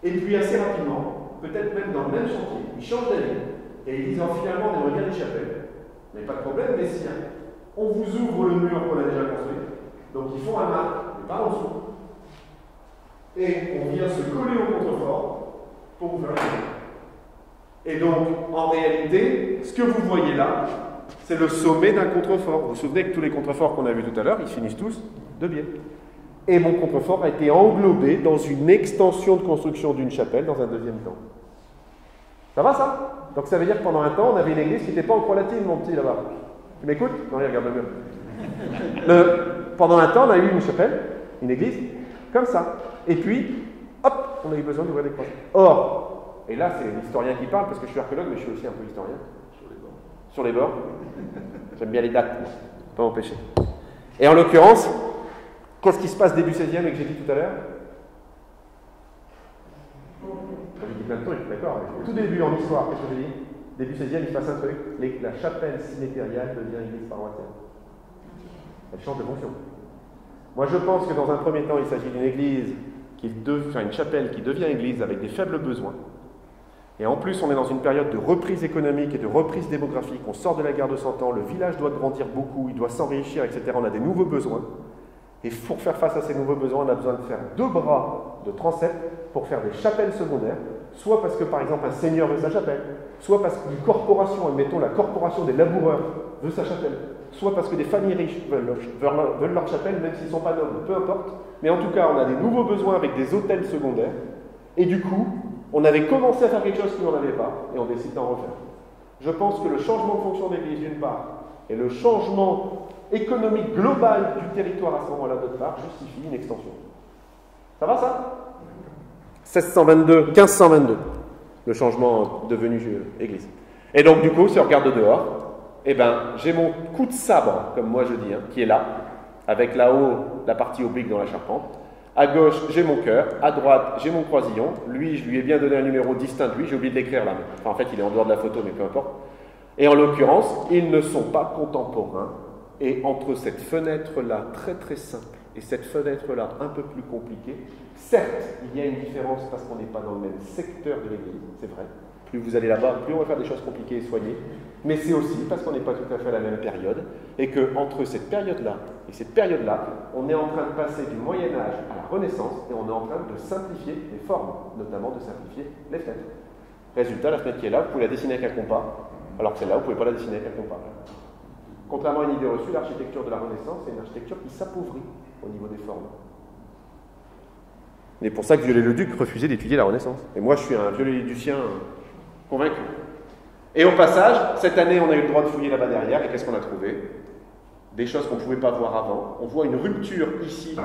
Et puis assez rapidement, peut-être même dans le même chantier, ils changent d'avis et ils disent finalement on aimerait bien des chapelles. Mais pas de problème, messieurs. On vous ouvre le mur qu'on a déjà construit. Donc ils font un marque, mais pas en dessous. Et on vient se coller au contrefort pour vous faire la mur. Et donc, en réalité, ce que vous voyez là, c'est le sommet d'un contrefort. Vous vous souvenez que tous les contreforts qu'on a vus tout à l'heure, ils finissent tous de biais. Et mon contrefort a été englobé dans une extension de construction d'une chapelle dans un deuxième temps. Ça va ça? Donc ça veut dire que pendant un temps, on avait une église qui n'était pas en croix latine, mon petit là-bas. Tu m'écoutes? Non, regarde le mur. Pendant un temps, on a eu une chapelle, une église, comme ça. Et puis, hop, on a eu besoin d'ouvrir des croisées. Or, et là c'est l'historien qui parle, parce que je suis archéologue, mais je suis aussi un peu historien. Sur les bords. J'aime bien les dates, pas m'empêcher. Et en l'occurrence, qu'est-ce qui se passe début 16e et que j'ai dit tout à l'heure? J'ai dit plein de trucs, d'accord. Au tout début en histoire, qu'est-ce que j'ai dit? Début 16e, il se passe un truc. La chapelle synétériale devient église paroissiale. Elle change de fonction. Moi, je pense que dans un premier temps, il s'agit d'une église, une chapelle qui devient église avec des faibles besoins. Et en plus, on est dans une période de reprise économique et de reprise démographique. On sort de la guerre de 100 ans, le village doit grandir beaucoup, il doit s'enrichir, etc. On a des nouveaux besoins. Et pour faire face à ces nouveaux besoins, on a besoin de faire 2 bras de transept pour faire des chapelles secondaires, soit parce que, par exemple, un seigneur veut sa chapelle, soit parce qu'une corporation, admettons la corporation des laboureurs, veut sa chapelle, soit parce que des familles riches veulent leur chapelle, même s'ils ne sont pas nobles, peu importe. Mais en tout cas, on a des nouveaux besoins avec des hôtels secondaires, et du coup, on avait commencé à faire quelque chose qui n'en avait pas, et on décide d'en refaire. Je pense que le changement de fonction d'église, d'une part, et le changement économique global du territoire à ce moment-là, d'autre part, justifie une extension. Ça va, ça? 1522, le changement devenu église. Et donc, du coup, si on regarde de dehors, eh ben, j'ai mon coup de sabre, comme moi je dis, qui est là, avec là-haut la partie oblique dans la charpente. À gauche, j'ai mon cœur. À droite, j'ai mon croisillon. Lui, je lui ai bien donné un numéro distinct de lui. J'ai oublié de l'écrire là. Enfin, en fait, il est en dehors de la photo, mais peu importe. Et en l'occurrence, ils ne sont pas contemporains. Et entre cette fenêtre-là, très très simple, et cette fenêtre-là, un peu plus compliquée, certes, il y a une différence parce qu'on n'est pas dans le même secteur de l'église, c'est vrai. Plus vous allez là-bas, plus on va faire des choses compliquées et soignées. Mais c'est aussi parce qu'on n'est pas tout à fait à la même période, et qu'entre cette période-là et cette période-là, on est en train de passer du Moyen-Âge à la Renaissance, et on est en train de simplifier les formes, notamment de simplifier les fenêtres. Résultat, la fenêtre qui est là, vous pouvez la dessiner avec un compas, alors que celle-là, vous ne pouvez pas la dessiner avec un compas. Contrairement à une idée reçue, l'architecture de la Renaissance, c'est une architecture qui s'appauvrit au niveau des formes. C'est pour ça que Viollet-le-Duc refusait d'étudier la Renaissance. Et moi, je suis un Viollet-le-Ducien convaincu. Et au passage, cette année, on a eu le droit de fouiller là-bas derrière, et qu'est-ce qu'on a trouvé? Des choses qu'on ne pouvait pas voir avant. On voit une rupture ici,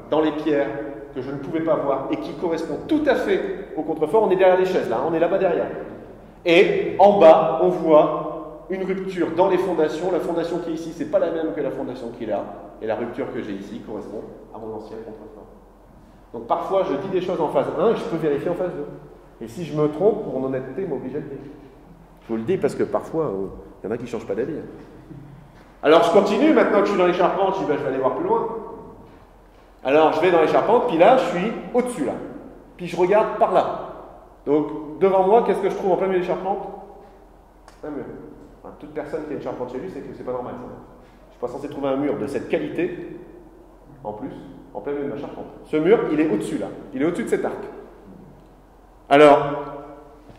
dans les pierres, que je ne pouvais pas voir, et qui correspond tout à fait au contrefort. On est derrière les chaises, là, on est là-bas derrière. Et en bas, on voit une rupture dans les fondations. La fondation qui est ici, c'est pas la même que la fondation qui est là. Et la rupture que j'ai ici correspond à mon ancien contrefort. Donc parfois, je dis des choses en phase 1 et je peux vérifier en phase 2. Et si je me trompe, mon honnêteté m'oblige à le dire. Je vous le dis parce que parfois, il y en a qui ne changent pas d'avis. Alors je continue, maintenant que je suis dans les charpentes, je dis, ben, je vais aller voir plus loin. Alors je vais dans les charpentes, puis là, je suis au-dessus, là. Puis je regarde par là. Donc, devant moi, qu'est-ce que je trouve en plein milieu des charpentes? Un mur. Enfin, toute personne qui a une charpente chez lui, c'est que c'est pas normal. Ça. Je suis pas censé trouver un mur de cette qualité, en plus, en plein milieu de ma charpente. Ce mur, il est au-dessus, là. Il est au-dessus de cet arc. Alors,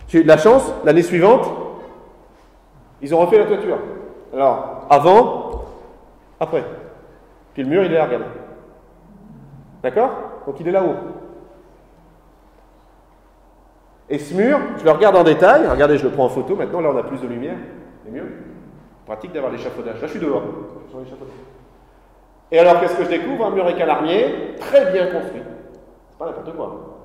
j'ai eu de la chance, l'année suivante, ils ont refait la toiture. Alors, avant, après. Puis le mur, il est là, regardez. D'accord? Donc il est là-haut. Et ce mur, je le regarde en détail. Regardez, je le prends en photo. Maintenant, là, on a plus de lumière. C'est mieux. Pratique d'avoir l'échafaudage. Là, je suis dehors. Je suis sur l'échafaudage. Et alors, qu'est-ce que je découvre? Un mur avec un larmier, très bien construit. C'est pas n'importe quoi.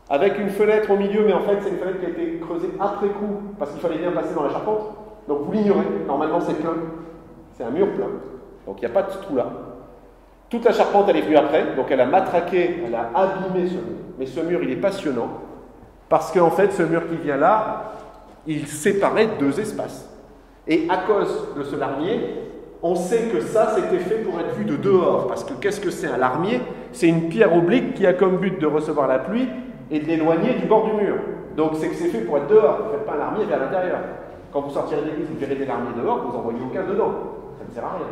Avec une fenêtre au milieu, mais en fait, c'est une fenêtre qui a été creusée après coup, parce qu'il fallait bien passer dans la charpente. Donc, vous l'ignorez. Normalement, c'est plein. C'est un mur plein. Donc, il n'y a pas de trou là. Toute la charpente, elle est venue après. Donc, elle a matraqué, elle a abîmé ce mur. Mais ce mur, il est passionnant. Parce qu'en fait, ce mur qui vient là, il séparait deux espaces. Et à cause de ce larmier, on sait que ça, c'était fait pour être vu de dehors. Parce que qu'est-ce que c'est un larmier? C'est une pierre oblique qui a comme but de recevoir la pluie et de l'éloigner du bord du mur. Donc c'est que c'est fait pour être dehors. Vous ne faites pas un larmier vers l'intérieur. Quand vous sortirez de l'église, vous verrez des larmiers dehors, vous n'en voyez aucun dedans. Ça ne sert à rien.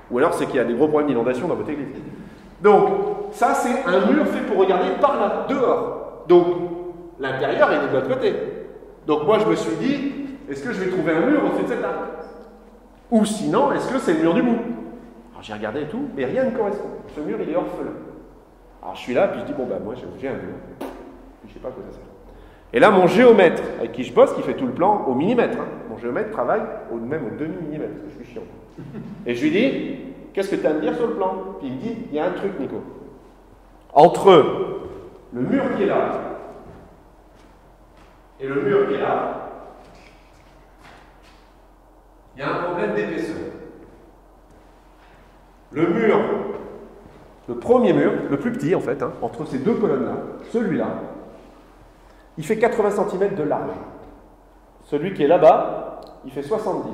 Ou alors c'est qu'il y a des gros problèmes d'inondation dans votre église. Donc ça, c'est un mur fait pour regarder par là, dehors. Donc l'intérieur, il est de l'autre côté. Donc moi, je me suis dit, est-ce que je vais trouver un mur au-dessus de cet arc? Ou sinon, est-ce que c'est le mur du bout? Alors j'ai regardé et tout, mais rien ne correspond. Ce mur, il est orphelin. Alors je suis là, puis je dis, bon ben moi, j'ai un mur. Puis je ne sais pas à quoi ça sert. Et là, mon géomètre, avec qui je bosse, qui fait tout le plan au millimètre. Hein. Mon géomètre travaille même au demi-millimètre, parce que je suis chiant. Et je lui dis, qu'est-ce que tu as à me dire sur le plan? Puis il me dit, il y a un truc, Nico. Entre le mur qui est là, et le mur qui est là, il y a un problème d'épaisseur. Le mur, le premier mur, le plus petit en fait, hein, entre ces deux colonnes-là, celui-là, il fait 80 cm de large. Celui qui est là-bas, il fait 70.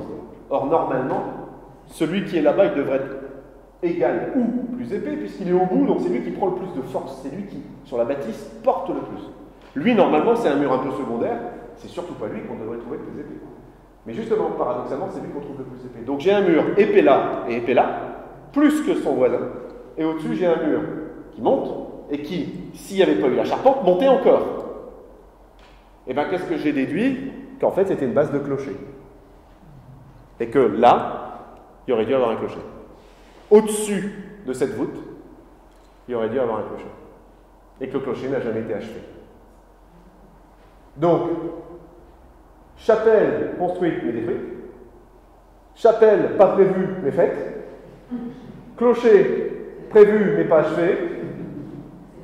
Or, normalement, celui qui est là-bas, il devrait être égal ou plus épais, puisqu'il est au bout, donc c'est lui qui prend le plus de force. C'est lui qui, sur la bâtisse, porte le plus. Lui, normalement, c'est un mur un peu secondaire. C'est surtout pas lui qu'on devrait trouver le plus épais. Mais justement, paradoxalement, c'est lui qu'on trouve le plus épais. Donc j'ai un mur épais là et épais là, plus que son voisin. Et au-dessus, j'ai un mur qui monte et qui, s'il n'y avait pas eu la charpente, montait encore. Et bien, qu'est-ce que j'ai déduit? Qu'en fait, c'était une base de clocher. Et que là, il aurait dû avoir un clocher. Au-dessus de cette voûte, il aurait dû avoir un clocher. Et que le clocher n'a jamais été achevé. Donc, chapelle construite mais détruite, chapelle pas prévue mais faite, clocher prévu mais pas achevé,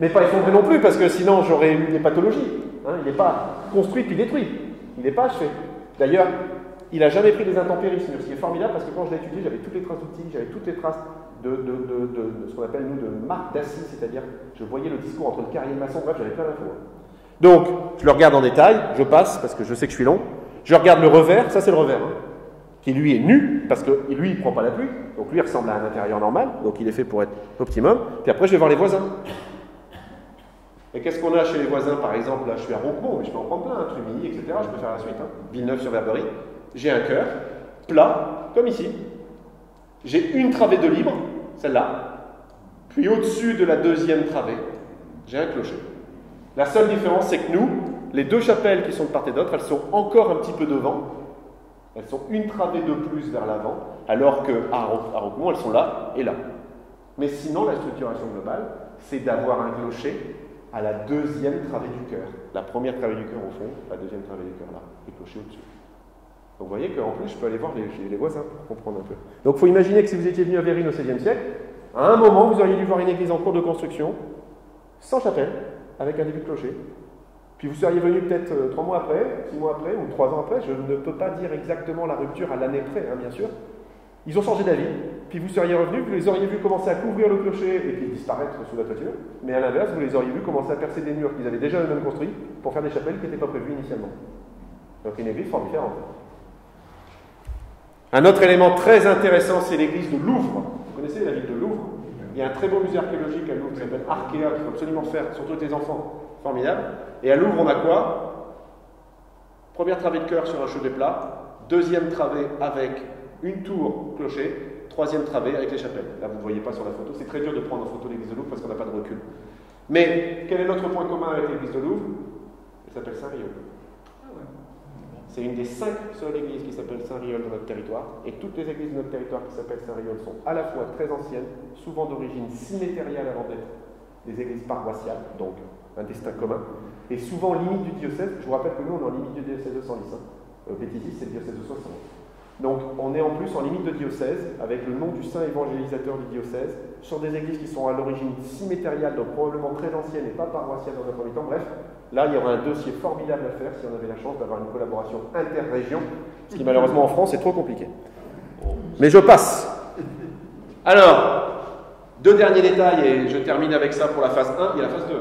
mais pas effondré non plus, parce que sinon j'aurais eu des pathologies. Hein, il n'est pas construit puis détruit, il n'est pas achevé. D'ailleurs, il n'a jamais pris des intempéries, ce qui est formidable, parce que quand je l'ai étudié, j'avais toutes les traces d'outils, j'avais toutes les traces de ce qu'on appelle, nous, de marques d'acier, c'est-à-dire je voyais le discours entre le carrier et le maçon, bref, j'avais plein d'infos. Donc, je le regarde en détail, je passe, parce que je sais que je suis long, je regarde le revers, ça c'est le revers, hein, qui lui est nu, parce que lui il ne prend pas la pluie, donc lui il ressemble à un intérieur normal, donc il est fait pour être optimum, puis après je vais voir les voisins. Et qu'est-ce qu'on a chez les voisins, par exemple, là je suis à Roquemont, mais je peux en prendre plein, Trumilly, etc., je peux faire la suite, hein. Villeneuve-sur-Verberie, j'ai un cœur, plat, comme ici, j'ai une travée de libre, celle-là, puis au-dessus de la deuxième travée, j'ai un clocher. La seule différence, c'est que nous, les deux chapelles qui sont de part et d'autre, elles sont encore un petit peu devant. Elles sont une travée de plus vers l'avant, alors qu'à Roquemont, elles sont là et là. Mais sinon, la structuration globale, c'est d'avoir un clocher à la deuxième travée du cœur. La première travée du cœur au fond, la deuxième travée du cœur là, et clocher au-dessus. Donc vous voyez qu'en plus, je peux aller voir les voisins pour comprendre un peu. Donc il faut imaginer que si vous étiez venu à Vérines au XVIe siècle, à un moment, vous auriez dû voir une église en cours de construction, sans chapelle, avec un début de clocher. Puis vous seriez venu peut-être 3 mois après, 6 mois après, ou 3 ans après, je ne peux pas dire exactement la rupture à l'année près, hein, bien sûr, Ils ont changé d'avis, puis vous seriez revenus, vous les auriez vus commencer à couvrir le clocher et puis disparaître sous la toiture, mais à l'inverse, vous les auriez vus commencer à percer des murs qu'ils avaient déjà eux-mêmes construits pour faire des chapelles qui n'étaient pas prévues initialement. Donc une église fort différente. Un autre élément très intéressant, c'est l'église de Louvre. Vous connaissez la ville de Louvre? Il y a un très beau musée archéologique à Louvre qui s'appelle Arkea, qu'il faut absolument faire, surtout avec les enfants. Formidable. Et à Louvre, on a quoi? Première travée de chœur sur un chevet plat, deuxième travée avec une tour clocher, troisième travée avec les chapelles. Là, vous ne voyez pas sur la photo. C'est très dur de prendre en photo l'église de Louvre parce qu'on n'a pas de recul. Mais quel est notre point commun avec l'église de Louvre? Elle s'appelle Saint-Riol. C'est une des 5 seules églises qui s'appelle Saint-Riol dans notre territoire. Et toutes les églises de notre territoire qui s'appellent Saint-Riol sont à la fois très anciennes, souvent d'origine symétériale avant d'être des églises paroissiales, donc un destin commun, et souvent limite du diocèse. Je vous rappelle que nous, on est en limite du diocèse de Senlis. Béthésy, c'est le diocèse de Soissons. Donc, on est en plus en limite de diocèse, avec le nom du saint évangélisateur du diocèse, sur des églises qui sont à l'origine symétériale, donc probablement très anciennes et pas paroissiales dans un premier temps. Bref, là, il y aura un dossier formidable à faire si on avait la chance d'avoir une collaboration interrégion, ce qui malheureusement en France est trop compliqué. Mais je passe. Alors, 2 derniers détails, et je termine avec ça pour la phase 1, il y a la phase 2.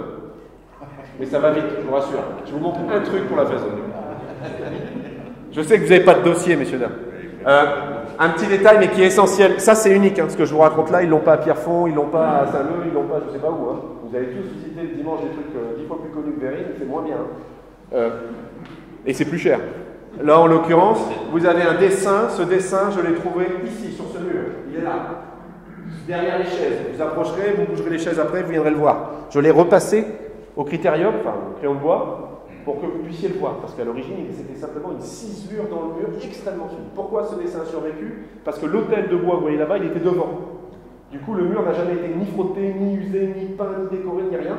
Mais ça va vite, je vous rassure. Je vous montre un truc pour la phase 2. Je sais que vous n'avez pas de dossier, messieurs, dames. Un petit détail, mais qui est essentiel. Ça, c'est unique, hein, ce que je vous raconte là. Ils ne l'ont pas à Pierrefonds, ils ne l'ont pas à Saint-Leu, ils ne l'ont pas je ne sais pas où. Hein. Vous avez tous visité le dimanche des trucs 10 fois plus connus que Véry, mais c'est moins bien. Hein. Et c'est plus cher. Là, en l'occurrence, vous avez un dessin. Ce dessin, je l'ai trouvé ici, sur ce mur. Il est là. Derrière les chaises. Vous approcherez, vous bougerez les chaises après, vous viendrez le voir. Je l'ai repassé au critérium, enfin au crayon de bois, pour que vous puissiez le voir, parce qu'à l'origine, c'était simplement une cisure dans le mur extrêmement fine. Pourquoi ce dessin a survécu? Parce que l'autel de bois, vous voyez là-bas, il était devant. Du coup, le mur n'a jamais été ni frotté, ni usé, ni peint, ni décoré, ni rien.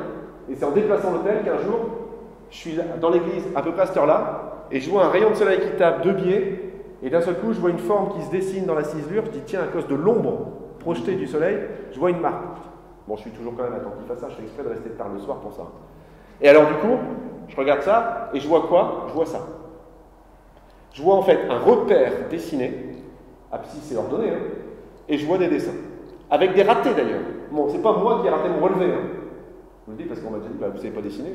Et c'est en déplaçant l'autel qu'un jour, je suis dans l'église, à peu près à cette heure-là, et je vois un rayon de soleil qui tape 2 biais, et d'un seul coup, je vois une forme qui se dessine dans la ciselure. Je dis, tiens, à cause de l'ombre projetée du soleil, je vois une marque. Bon, je suis toujours quand même attentif à ça, je fais exprès de rester tard le soir pour ça. Et alors, du coup, je regarde ça, et je vois quoi? Je vois ça. Je vois en fait un repère dessiné, abscisse et ordonné, hein, et je vois des dessins. Avec des ratés d'ailleurs. Bon, c'est pas moi qui ai raté mon relevé. Hein. Je vous le dis parce qu'on m'a déjà dit, bah, vous savez pas dessiner.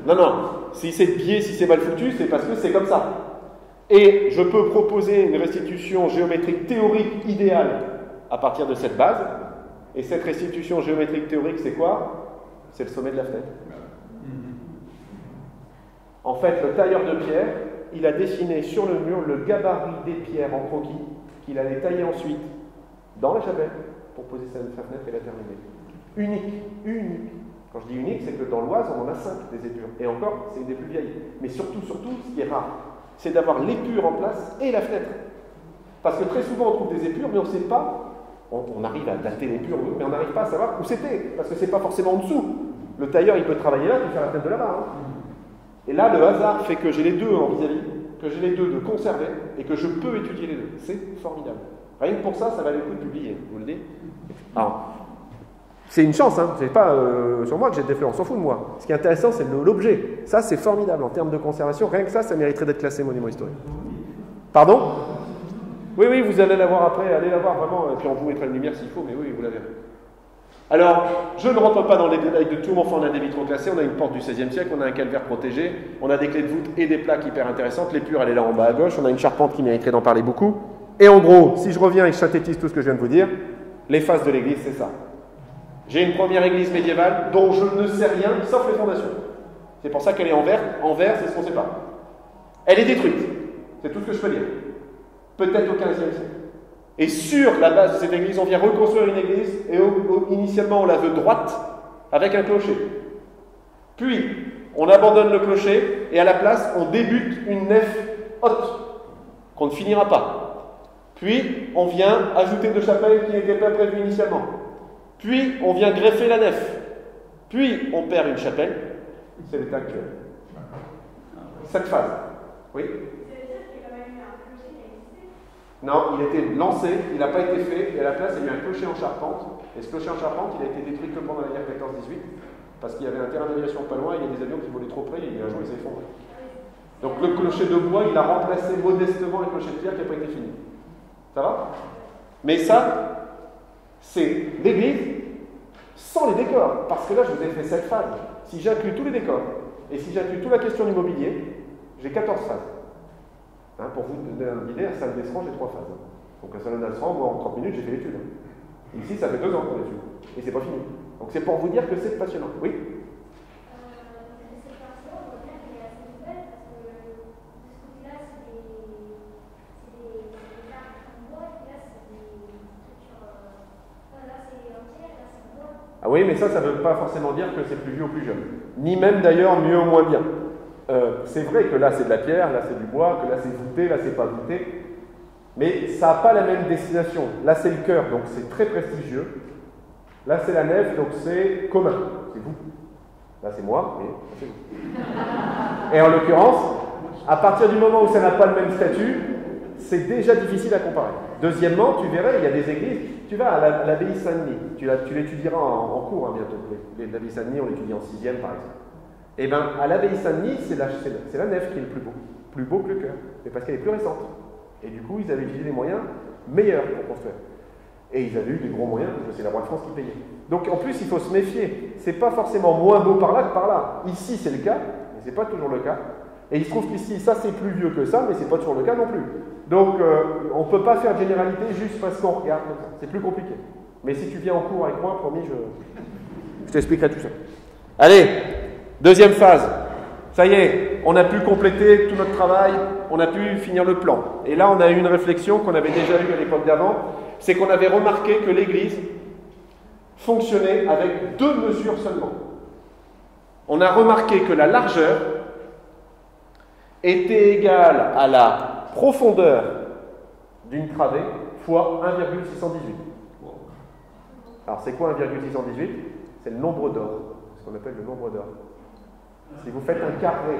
Non, non. Si c'est biais, si c'est mal foutu, c'est parce que c'est comme ça. Et je peux proposer une restitution géométrique théorique idéale à partir de cette base. Et cette restitution géométrique théorique, c'est quoi? C'est le sommet de la fenêtre. En fait, le tailleur de pierre, il a dessiné sur le mur le gabarit des pierres en croquis qu'il allait tailler ensuite dans la chapelle pour poser sa fenêtre et la terminer. Unique. Quand je dis unique, c'est que dans l'Oise, on en a 5 des épures. Et encore, c'est une des plus vieilles. Mais surtout, ce qui est rare, c'est d'avoir l'épure en place et la fenêtre. Parce que très souvent, on trouve des épures, mais on ne sait pas. On arrive à dater l'épure, mais on n'arrive pas à savoir où c'était. Parce que ce n'est pas forcément en dessous. Le tailleur, il peut travailler là, puis faire la fenêtre de là-bas. Hein. Et là, le hasard fait que j'ai les deux en vis-à-vis, que j'ai les deux de conserver, et que je peux étudier les deux. C'est formidable. Rien que pour ça, ça valait le coup de publier, je vous le dis. Alors, c'est une chance, hein. C'est pas sur moi que j'ai des fleurs, on s'en fout de moi. Ce qui est intéressant, c'est l'objet. Ça, c'est formidable en termes de conservation. Rien que ça mériterait d'être classé monument historique. Pardon? Oui, vous allez la voir après, allez la voir vraiment, et puis on vous mettra une lumière s'il faut, mais oui, vous la verrez. Alors, je ne rentre pas dans les détails de tout, mais enfin, on a des vitraux classés, on a une porte du XVIe siècle, on a un calvaire protégé, on a des clés de voûte et des plaques hyper intéressantes. L'épure, elle est là en bas à gauche, on a une charpente qui mériterait d'en parler beaucoup. Et en gros, si je reviens et que je synthétise tout ce que je viens de vous dire, les phases de l'église, c'est ça. J'ai une première église médiévale dont je ne sais rien, sauf les fondations. C'est pour ça qu'elle est en vert. En vert, c'est ce qu'on ne sait pas. Elle est détruite. C'est tout ce que je peux dire. Peut-être au XVe siècle. Et sur la base de cette église, on vient reconstruire une église, et initialement, on la veut droite, avec un clocher. Puis, on abandonne le clocher, et à la place, on débute une nef haute, qu'on ne finira pas. Puis, on vient ajouter 2 chapelles qui n'étaient pas prévues initialement. Puis, on vient greffer la nef. Puis, on perd une chapelle. C'est l'état actuel. Cette phase. Oui? Non, il a été lancé, il n'a pas été fait, et à la place, il y a eu un clocher en charpente. Et ce clocher en charpente, il a été détruit que pendant la guerre 14-18, parce qu'il y avait un terrain d'aviation pas loin, et il y a des avions qui volaient trop près, et un jour, il s'est effondré. Donc le clocher de bois, il a remplacé modestement un clocher de pierre qui n'a pas été fini. Ça va? Mais ça, c'est l'église sans les décors. Parce que là, je vous ai fait 7 phases. Si j'inclus tous les décors, et si j'inclus toute la question du mobilier, j'ai 14 phases. Hein, pour vous donner une idée, un salon d'Estran, j'ai 3 phases. Donc un salon d'Estran, moi, en 30 minutes, j'ai fait l'étude. Ici, ça fait 2 ans qu'on l'étude. Et c'est pas fini. Donc c'est pour vous dire que c'est passionnant. Oui? Ah oui, mais ça ne veut pas forcément dire que c'est plus vieux ou plus jeune. Ni même d'ailleurs mieux ou moins bien. C'est vrai que là c'est de la pierre, là c'est du bois, que là c'est voûté, là c'est pas voûté. Mais ça n'a pas la même destination. Là c'est le cœur, donc c'est très prestigieux. Là c'est la nef, donc c'est commun. C'est vous. Là c'est moi, mais c'est vous. Et en l'occurrence, à partir du moment où ça n'a pas le même statut, c'est déjà difficile à comparer. Deuxièmement, tu verrais, il y a des églises, tu vas à l'abbaye Saint-Denis, tu l'étudieras en cours hein, bientôt. L'abbaye Saint-Denis, on l'étudie en 6e par exemple. Et bien, à l'abbaye Saint-Denis, c'est la nef qui est le plus beau que le chœur, mais parce qu'elle est plus récente. Et du coup, ils avaient utilisé des moyens meilleurs pour construire. Et ils avaient eu des gros moyens, parce que c'est la roi de France qui payait. Donc en plus, il faut se méfier. C'est pas forcément moins beau par là que par là. Ici, c'est le cas, mais c'est pas toujours le cas. Et il se trouve qu'ici, ça c'est plus vieux que ça, mais c'est pas toujours le cas non plus. Donc, on ne peut pas faire de généralité juste parce qu'on regarde comme ça. C'est plus compliqué. Mais si tu viens en cours avec moi, promis, je t'expliquerai tout ça. Allez, deuxième phase. Ça y est, on a pu compléter tout notre travail, on a pu finir le plan. Et là, on a eu une réflexion qu'on avait déjà eue à l'époque d'avant, c'est qu'on avait remarqué que l'Église fonctionnait avec 2 mesures seulement. On a remarqué que la largeur était égale à la profondeur d'une travée fois 1,618. Alors c'est quoi 1,618? C'est le nombre d'or, ce qu'on appelle le nombre d'or. Si vous faites un carré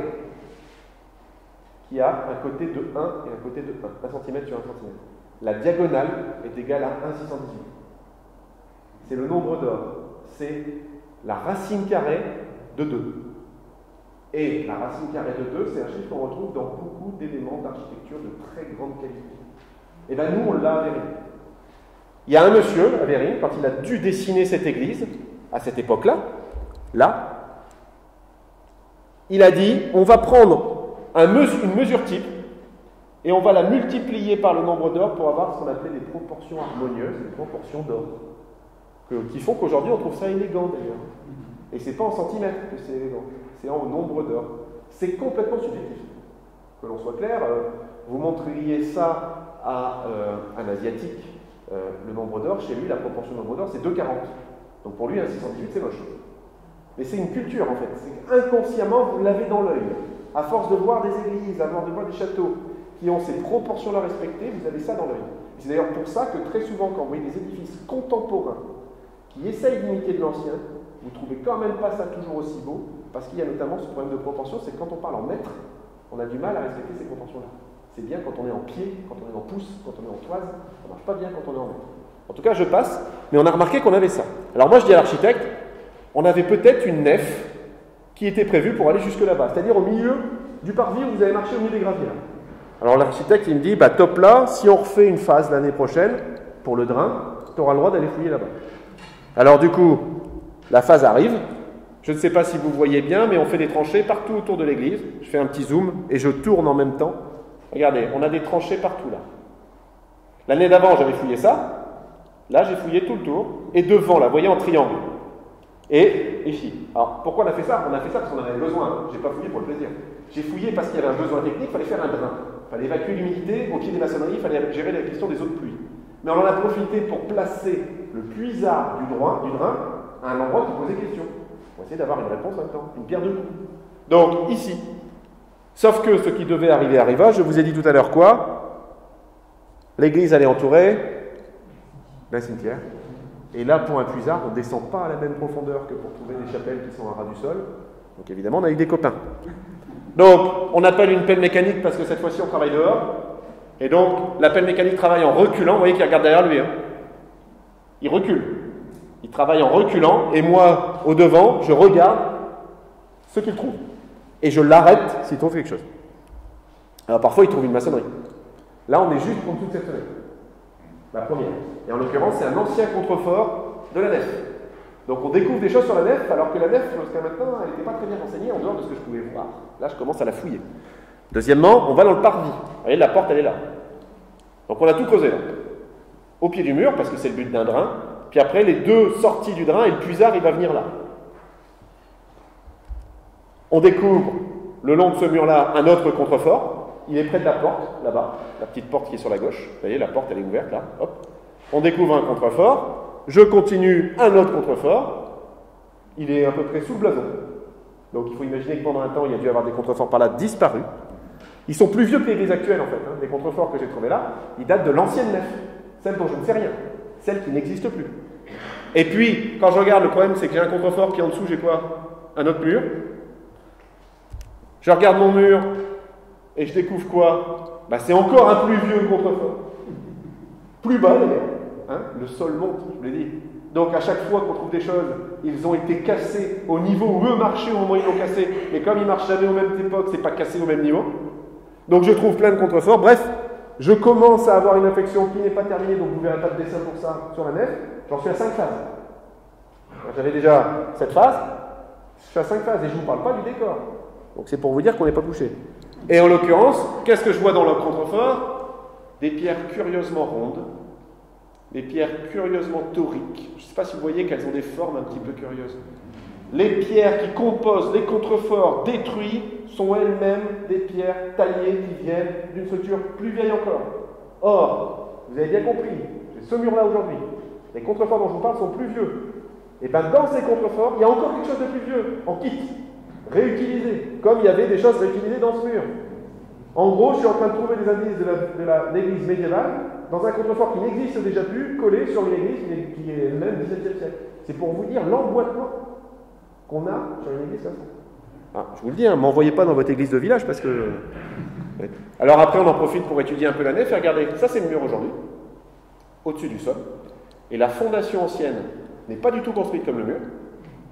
qui a un côté de 1 et un côté de 1, 1 cm sur 1 cm, la diagonale est égale à 1,618. C'est le nombre d'or. C'est la racine carrée de 2. Et la racine carrée de 2, c'est un chiffre qu'on retrouve dans beaucoup d'éléments d'architecture de très grande qualité. Et bien nous, on l'a à Vérines. Il y a un monsieur à Vérines, quand il a dû dessiner cette église, à cette époque-là, là, il a dit, on va prendre une mesure type, et on va la multiplier par le nombre d'or pour avoir ce qu'on appelait des proportions harmonieuses, des proportions d'or, qui font qu'aujourd'hui, on trouve ça élégant d'ailleurs. Et c'est pas en centimètres que c'est élégant. C'est en nombre d'or. C'est complètement subjectif. Que l'on soit clair, vous montriez ça à un Asiatique, le nombre d'or, chez lui, la proportion de nombre d'or, c'est 2,40. Donc pour lui, un 618, c'est moche. Mais c'est une culture, en fait. C'est inconsciemment, vous l'avez dans l'œil. À force de voir des églises, à force de voir des châteaux qui ont ces proportions-là respectées, vous avez ça dans l'œil. C'est d'ailleurs pour ça que très souvent, quand vous voyez des édifices contemporains qui essayent d'imiter de l'ancien, vous ne trouvez quand même pas ça toujours aussi beau, parce qu'il y a notamment ce problème de proportion, c'est que quand on parle en mètres, on a du mal à respecter ces proportions-là. C'est bien quand on est en pied, quand on est en pouce, quand on est en toise, ça ne marche pas bien quand on est en mètres. En tout cas, je passe, mais on a remarqué qu'on avait ça. Alors moi, je dis à l'architecte, on avait peut-être une nef qui était prévue pour aller jusque là-bas, c'est-à-dire au milieu du parvis où vous allez marcher au milieu des graviers. Alors l'architecte, il me dit, bah top là, si on refait une phase l'année prochaine, pour le drain, tu auras le droit d'aller fouiller là-bas. Alors du coup, la phase arrive. Je ne sais pas si vous voyez bien, mais on fait des tranchées partout autour de l'église. Je fais un petit zoom et je tourne en même temps. Regardez, on a des tranchées partout là. L'année d'avant, j'avais fouillé ça. Là, j'ai fouillé tout le tour. Et devant, là, vous voyez, en triangle. Et ici. Alors, pourquoi on a fait ça? On a fait ça parce qu'on en avait besoin. Je n'ai pas fouillé pour le plaisir. J'ai fouillé parce qu'il y avait un besoin technique, il fallait faire un drain. Il fallait évacuer l'humidité au pied des maçonneries, il fallait gérer la question des eaux de pluie. Mais on en a profité pour placer le puisard du drain à un endroit qui posait question. On va essayer d'avoir une réponse en même temps, une pierre de coups. Donc, ici. Sauf que ce qui devait arriver arriva, je vous ai dit tout à l'heure quoi? L'église, elle est entourée d'un cimetière. Et là, pour un puisard, on ne descend pas à la même profondeur que pour trouver des chapelles qui sont à ras du sol. Donc évidemment, on a eu des copains. Donc, on appelle une pelle mécanique parce que cette fois-ci, on travaille dehors. Et donc, la pelle mécanique travaille en reculant. Vous voyez qu'il regarde derrière lui. Hein. Il recule. Il travaille en reculant. Et moi, au devant, je regarde ce qu'il trouve. Et je l'arrête s'il trouve quelque chose. Alors parfois, il trouve une maçonnerie. Là, on est juste en dessous de cette fenêtre. La première. Et en l'occurrence, c'est un ancien contrefort de la nef. Donc on découvre des choses sur la nef, alors que la nef, jusqu'à maintenant, elle n'était pas très bien renseignée en dehors de ce que je pouvais voir. Là, je commence à la fouiller. Deuxièmement, on va dans le parvis. Vous voyez, la porte, elle est là. Donc on a tout creusé là. Au pied du mur, parce que c'est le but d'un drain. Puis après, les deux sorties du drain, et le puisard, il va venir là. On découvre, le long de ce mur-là, un autre contrefort. Il est près de la porte, là-bas. La petite porte qui est sur la gauche. Vous voyez, la porte, elle est ouverte, là. Hop. On découvre un contrefort. Je continue un autre contrefort. Il est à peu près sous le blason. Donc il faut imaginer que pendant un temps, il y a dû y avoir des contreforts par là disparus. Ils sont plus vieux que l'église actuelle, en fait. Hein. Les contreforts que j'ai trouvés là, ils datent de l'ancienne nef. Celle dont je ne sais rien. Celle qui n'existe plus. Et puis, quand je regarde, le problème, c'est que j'ai un contrefort qui en dessous, j'ai quoi? Un autre mur. Je regarde mon mur et je découvre quoi? Bah, c'est encore un plus vieux contrefort. Plus bas, d'ailleurs. Hein, le sol monte, je vous l'ai dit. Donc, à chaque fois qu'on trouve des choses, ils ont été cassés au niveau où eux marchaient au moment où ils l'ont cassé. Mais comme ils ne marchent jamais aux mêmes époques, c'est pas cassé au même niveau. Donc, je trouve plein de contreforts. Bref, je commence à avoir une infection qui n'est pas terminée, donc vous ne verrez pas de dessin pour ça sur la nef. J'en suis à 5 phases. J'avais déjà cette phase. Je suis à 5 phases et je ne vous parle pas du décor. Donc c'est pour vous dire qu'on n'est pas couché. Et en l'occurrence, qu'est-ce que je vois dans le contrefort? Des pierres curieusement rondes, des pierres curieusement tauriques. Je ne sais pas si vous voyez qu'elles ont des formes un petit peu curieuses. Les pierres qui composent les contreforts détruits sont elles-mêmes des pierres taillées qui viennent d'une structure plus vieille encore. Or, vous avez bien compris, j'ai ce mur-là aujourd'hui. Les contreforts dont je vous parle sont plus vieux. Et bien dans ces contreforts, il y a encore quelque chose de plus vieux, en kit, réutilisé, comme il y avait des choses réutilisées dans ce mur. En gros, je suis en train de trouver des indices de l'église médiévale dans un contrefort qui n'existe déjà plus, collé sur une église qui est elle-même 17e siècle. C'est pour vous dire l'emboîtement qu'on a sur une église comme ça. Ah, je vous le dis, hein, m'envoyez pas dans votre église de village parce que... Ouais. Alors après, on en profite pour étudier un peu la nef et regardez, ça c'est le mur aujourd'hui, au-dessus du sol. Et la fondation ancienne n'est pas du tout construite comme le mur,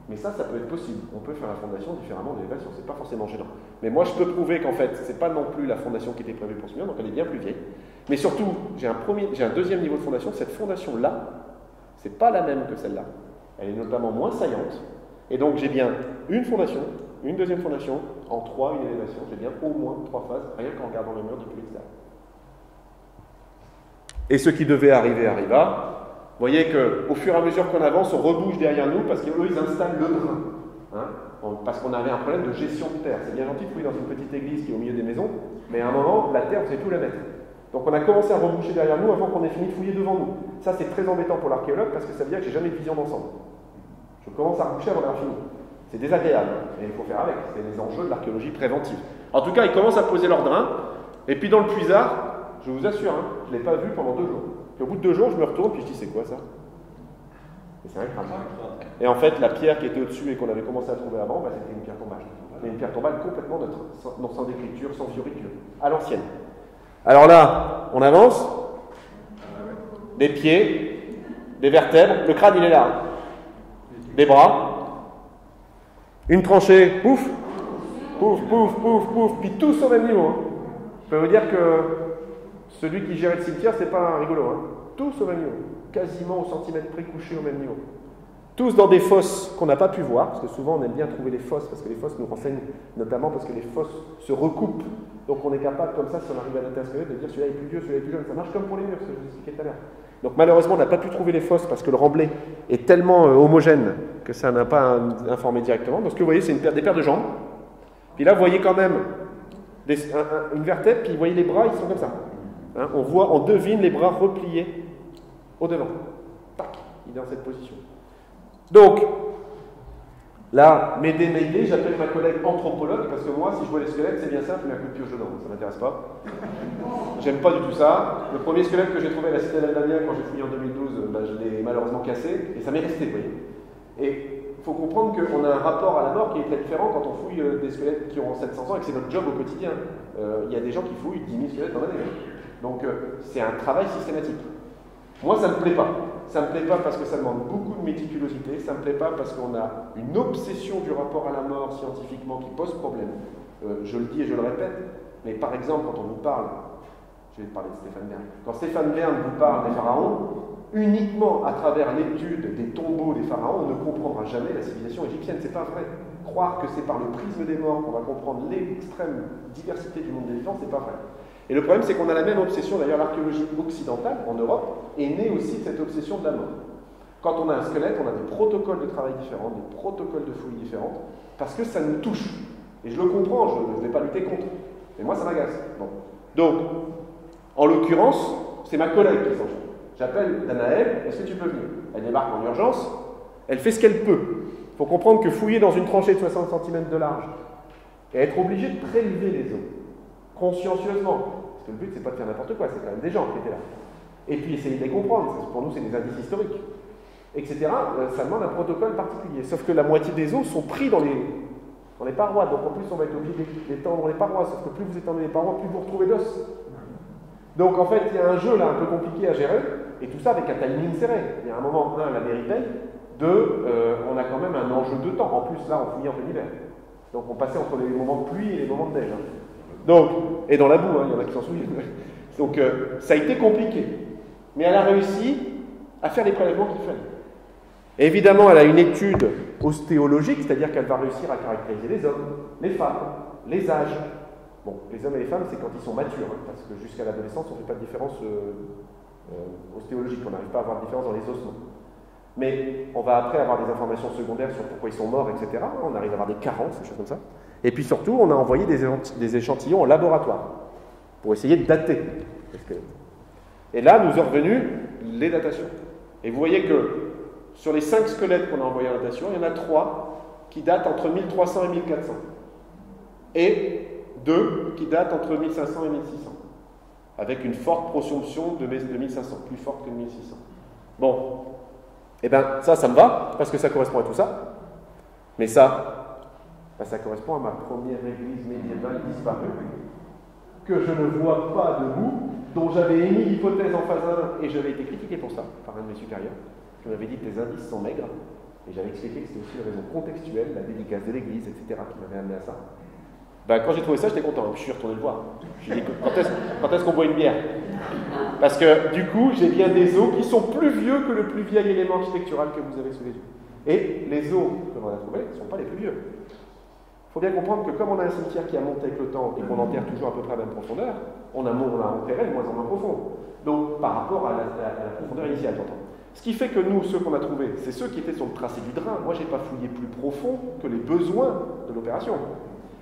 mais ça peut être possible. On peut faire la fondation différemment de l'élévation, c'est pas forcément gênant. Mais moi, je peux prouver qu'en fait, c'est pas non plus la fondation qui était prévue pour ce mur, donc elle est bien plus vieille. Mais surtout, j'ai un deuxième niveau de fondation. Cette fondation-là, c'est pas la même que celle-là. Elle est notamment moins saillante. Et donc, j'ai bien une fondation, une deuxième fondation, en 3, une élévation. J'ai bien au moins 3 phases, rien qu'en regardant le mur depuis l'extérieur. Et ce qui devait arriver arriva. Vous voyez qu'au fur et à mesure qu'on avance, on rebouge derrière nous parce qu'eux, ils installent le drain. Hein, parce qu'on avait un problème de gestion de terre. C'est bien gentil de fouiller dans une petite église qui est au milieu des maisons, mais à un moment, la terre, on ne sait plus la mettre. Donc on a commencé à reboucher derrière nous avant qu'on ait fini de fouiller devant nous. Ça, c'est très embêtant pour l'archéologue parce que ça veut dire que j'ai jamais de vision d'ensemble. Je commence à reboucher avant d'avoir fini. C'est désagréable, mais il faut faire avec. C'est les enjeux de l'archéologie préventive. En tout cas, ils commencent à poser leur drain. Et puis dans le puisard, je vous assure, hein, je ne l'ai pas vu pendant 2 jours. Puis au bout de 2 jours, je me retourne, puis je dis, c'est quoi ça? Et c'est un crâne. Et en fait, la pierre qui était au-dessus et qu'on avait commencé à trouver avant, bah, c'était une pierre tombale. Mais une pierre tombale complètement neutre, sans écriture, sans fioriture, à l'ancienne. Alors là, on avance. Des pieds, des vertèbres, le crâne il est là. Des bras, une tranchée, pouf, pouf, pouf, pouf, pouf, puis tous au même niveau. Hein. Je peux vous dire que celui qui gérait le cimetière, c'est pas un rigolo. Hein. Tous au même niveau, quasiment au centimètre près couchés au même niveau. Tous dans des fosses qu'on n'a pas pu voir, parce que souvent on aime bien trouver les fosses, parce que les fosses nous renseignent, notamment parce que les fosses se recoupent. Donc on est capable, comme ça, si on arrive à noter un squelette, de dire celui-là est plus vieux, celui-là est plus jeune. Ça marche comme pour les murs, ce que je vous expliquais tout à l'heure. Donc malheureusement, on n'a pas pu trouver les fosses parce que le remblai est tellement homogène que ça n'a pas informé directement. Donc ce que vous voyez, c'est des paires de jambes. Puis là, vous voyez quand même une vertèbre, puis vous voyez les bras, ils sont comme ça. Hein, on devine les bras repliés au devant. Tac, il est dans cette position. Donc, là, m'aider, j'appelle ma collègue anthropologue, parce que moi, si je vois les squelettes, c'est bien simple, je mets un coup de pioche dedans, ça ne m'intéresse pas. J'aime pas du tout ça. Le premier squelette que j'ai trouvé à la cité d'Albania, quand j'ai fouillé en 2012, bah, je l'ai malheureusement cassé, et ça m'est resté, vous voyez. Et il faut comprendre qu'on a un rapport à la mort qui est très différent quand on fouille des squelettes qui ont 700 ans et que c'est notre job au quotidien. Il y a des gens qui fouillent 10 000 squelettes dans l'année. Donc, c'est un travail systématique. Moi, ça ne me plaît pas. Ça ne me plaît pas parce que ça demande beaucoup de méticulosité. Ça ne me plaît pas parce qu'on a une obsession du rapport à la mort scientifiquement qui pose problème. Je le dis et je le répète, mais par exemple, quand on vous parle, Je vais parler de Stéphane Verne. Quand Stéphane Verne vous parle des pharaons, uniquement à travers l'étude des tombeaux des pharaons, on ne comprendra jamais la civilisation égyptienne. C'est pas vrai. Croire que c'est par le prisme des morts qu'on va comprendre l'extrême diversité du monde des vivants, c'est pas vrai. Et le problème, c'est qu'on a la même obsession. D'ailleurs, l'archéologie occidentale, en Europe, est née aussi de cette obsession de la mort. Quand on a un squelette, on a des protocoles de travail différents, des protocoles de fouilles différents, parce que ça nous touche. Et je le comprends, je ne vais pas lutter contre. Mais moi, ça m'agace. Bon. Donc, en l'occurrence, c'est ma collègue qui s'en charge. J'appelle Danaël, est-ce que tu peux venir? Elle débarque en urgence, elle fait ce qu'elle peut. Il faut comprendre que fouiller dans une tranchée de 60 cm de large et être obligé de prélever les os, consciencieusement, parce que le but, c'est pas de faire n'importe quoi, c'est quand même des gens qui étaient là. Et puis essayer de les comprendre, parce que pour nous, c'est des indices historiques, etc. Ça demande un protocole particulier. Sauf que la moitié des os sont pris dans les parois, donc en plus, on va être obligé d'étendre les parois, sauf que plus vous étendez les parois, plus vous retrouvez d'os. Donc en fait, il y a un jeu là un peu compliqué à gérer, et tout ça avec un timing serré. Il y a un moment, la mairie paye, on a quand même un enjeu de temps. En plus, là, on fouillait en plein hiver. Donc on passait entre les moments de pluie et les moments de neige. Donc, et dans la boue, il y en a qui s'en souviennent. Donc ça a été compliqué. Mais elle a réussi à faire les prélèvements qu'il fallait. Et évidemment, elle a une étude ostéologique, c'est-à-dire qu'elle va réussir à caractériser les hommes, les femmes, les âges. Bon, les hommes et les femmes, c'est quand ils sont matures, parce que jusqu'à l'adolescence, on ne fait pas de différence ostéologique, on n'arrive pas à avoir de différence dans les ossements. Mais on va après avoir des informations secondaires sur pourquoi ils sont morts, etc. On arrive à avoir des carences, des choses comme ça. Et puis surtout, on a envoyé des échantillons au laboratoire pour essayer de dater les squelettes. Et là, nous est revenu les datations. Et vous voyez que sur les 5 squelettes qu'on a envoyés en datation, il y en a 3 qui datent entre 1300 et 1400. Et 2 qui datent entre 1500 et 1600. Avec une forte prosomption de 1500, plus forte que de 1600. Bon. Eh bien, ça me va, parce que ça correspond à tout ça. Mais ça, ça correspond à ma première église médiévale disparue, que je ne vois pas debout, dont j'avais émis l'hypothèse en phase 1, et j'avais été critiqué pour ça, par un de mes supérieurs, qui m'avait dit que les indices sont maigres, et j'avais expliqué que c'était aussi une raison contextuelle, la dédicace de l'église, etc., qui m'avait amené à ça. Ben, quand j'ai trouvé ça, j'étais content, je suis retourné le voir. Je lui ai dit, quand est-ce qu'on boit une bière? Parce que du coup, j'ai bien des os qui sont plus vieux que le plus vieil élément architectural que vous avez sous les yeux. Et les os que l'on a trouvés ne sont pas les plus vieux. Il faut bien comprendre que comme on a un cimetière qui a monté avec le temps et qu'on enterre toujours à peu près à la même profondeur, on a enterré de moins en moins profond. Donc par rapport à la profondeur initiale, j'entends. Ce qui fait que nous, ceux qu'on a trouvés, c'est ceux qui étaient sur le tracé du drain. Moi, je n'ai pas fouillé plus profond que les besoins de l'opération.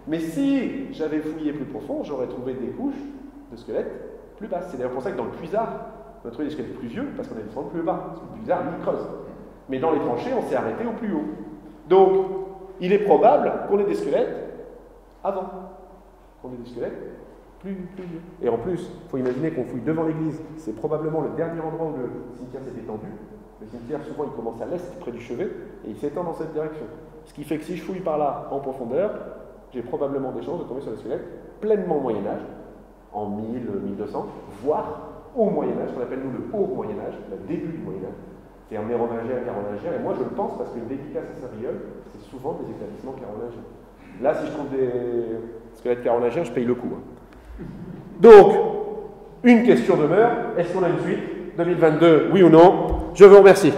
Mais si j'avais fouillé plus profond, j'aurais trouvé des couches de squelettes plus basses. C'est d'ailleurs pour ça que dans le puisard, on a trouvé des squelettes plus vieux, parce qu'on a des plus bas. Parce que le puisard, lui, il creuse. Mais dans les tranchées, on s'est arrêté au plus haut. Donc, il est probable qu'on ait des squelettes avant. Qu'on ait des squelettes plus vieux. Et en plus, il faut imaginer qu'on fouille devant l'église. C'est probablement le dernier endroit où le cimetière s'est étendu. Le cimetière, souvent, il commence à l'est, près du chevet, et il s'étend dans cette direction. Ce qui fait que si je fouille par là, en profondeur, j'ai probablement des chances de tomber sur des squelettes pleinement au Moyen-Âge, en 1000, 1200, voire au Moyen-Âge, qu'on appelle nous le haut Moyen-Âge, le début du Moyen-Âge. C'est un mérovingien, carolingiens, et moi je le pense parce qu'une dédicace à Saint-Rieul, c'est souvent des établissements carolingiens. Là, si je trouve des squelettes carolingiens, je paye le coup. Donc, une question demeure, est-ce qu'on a une suite 2022, oui ou non? Je vous remercie.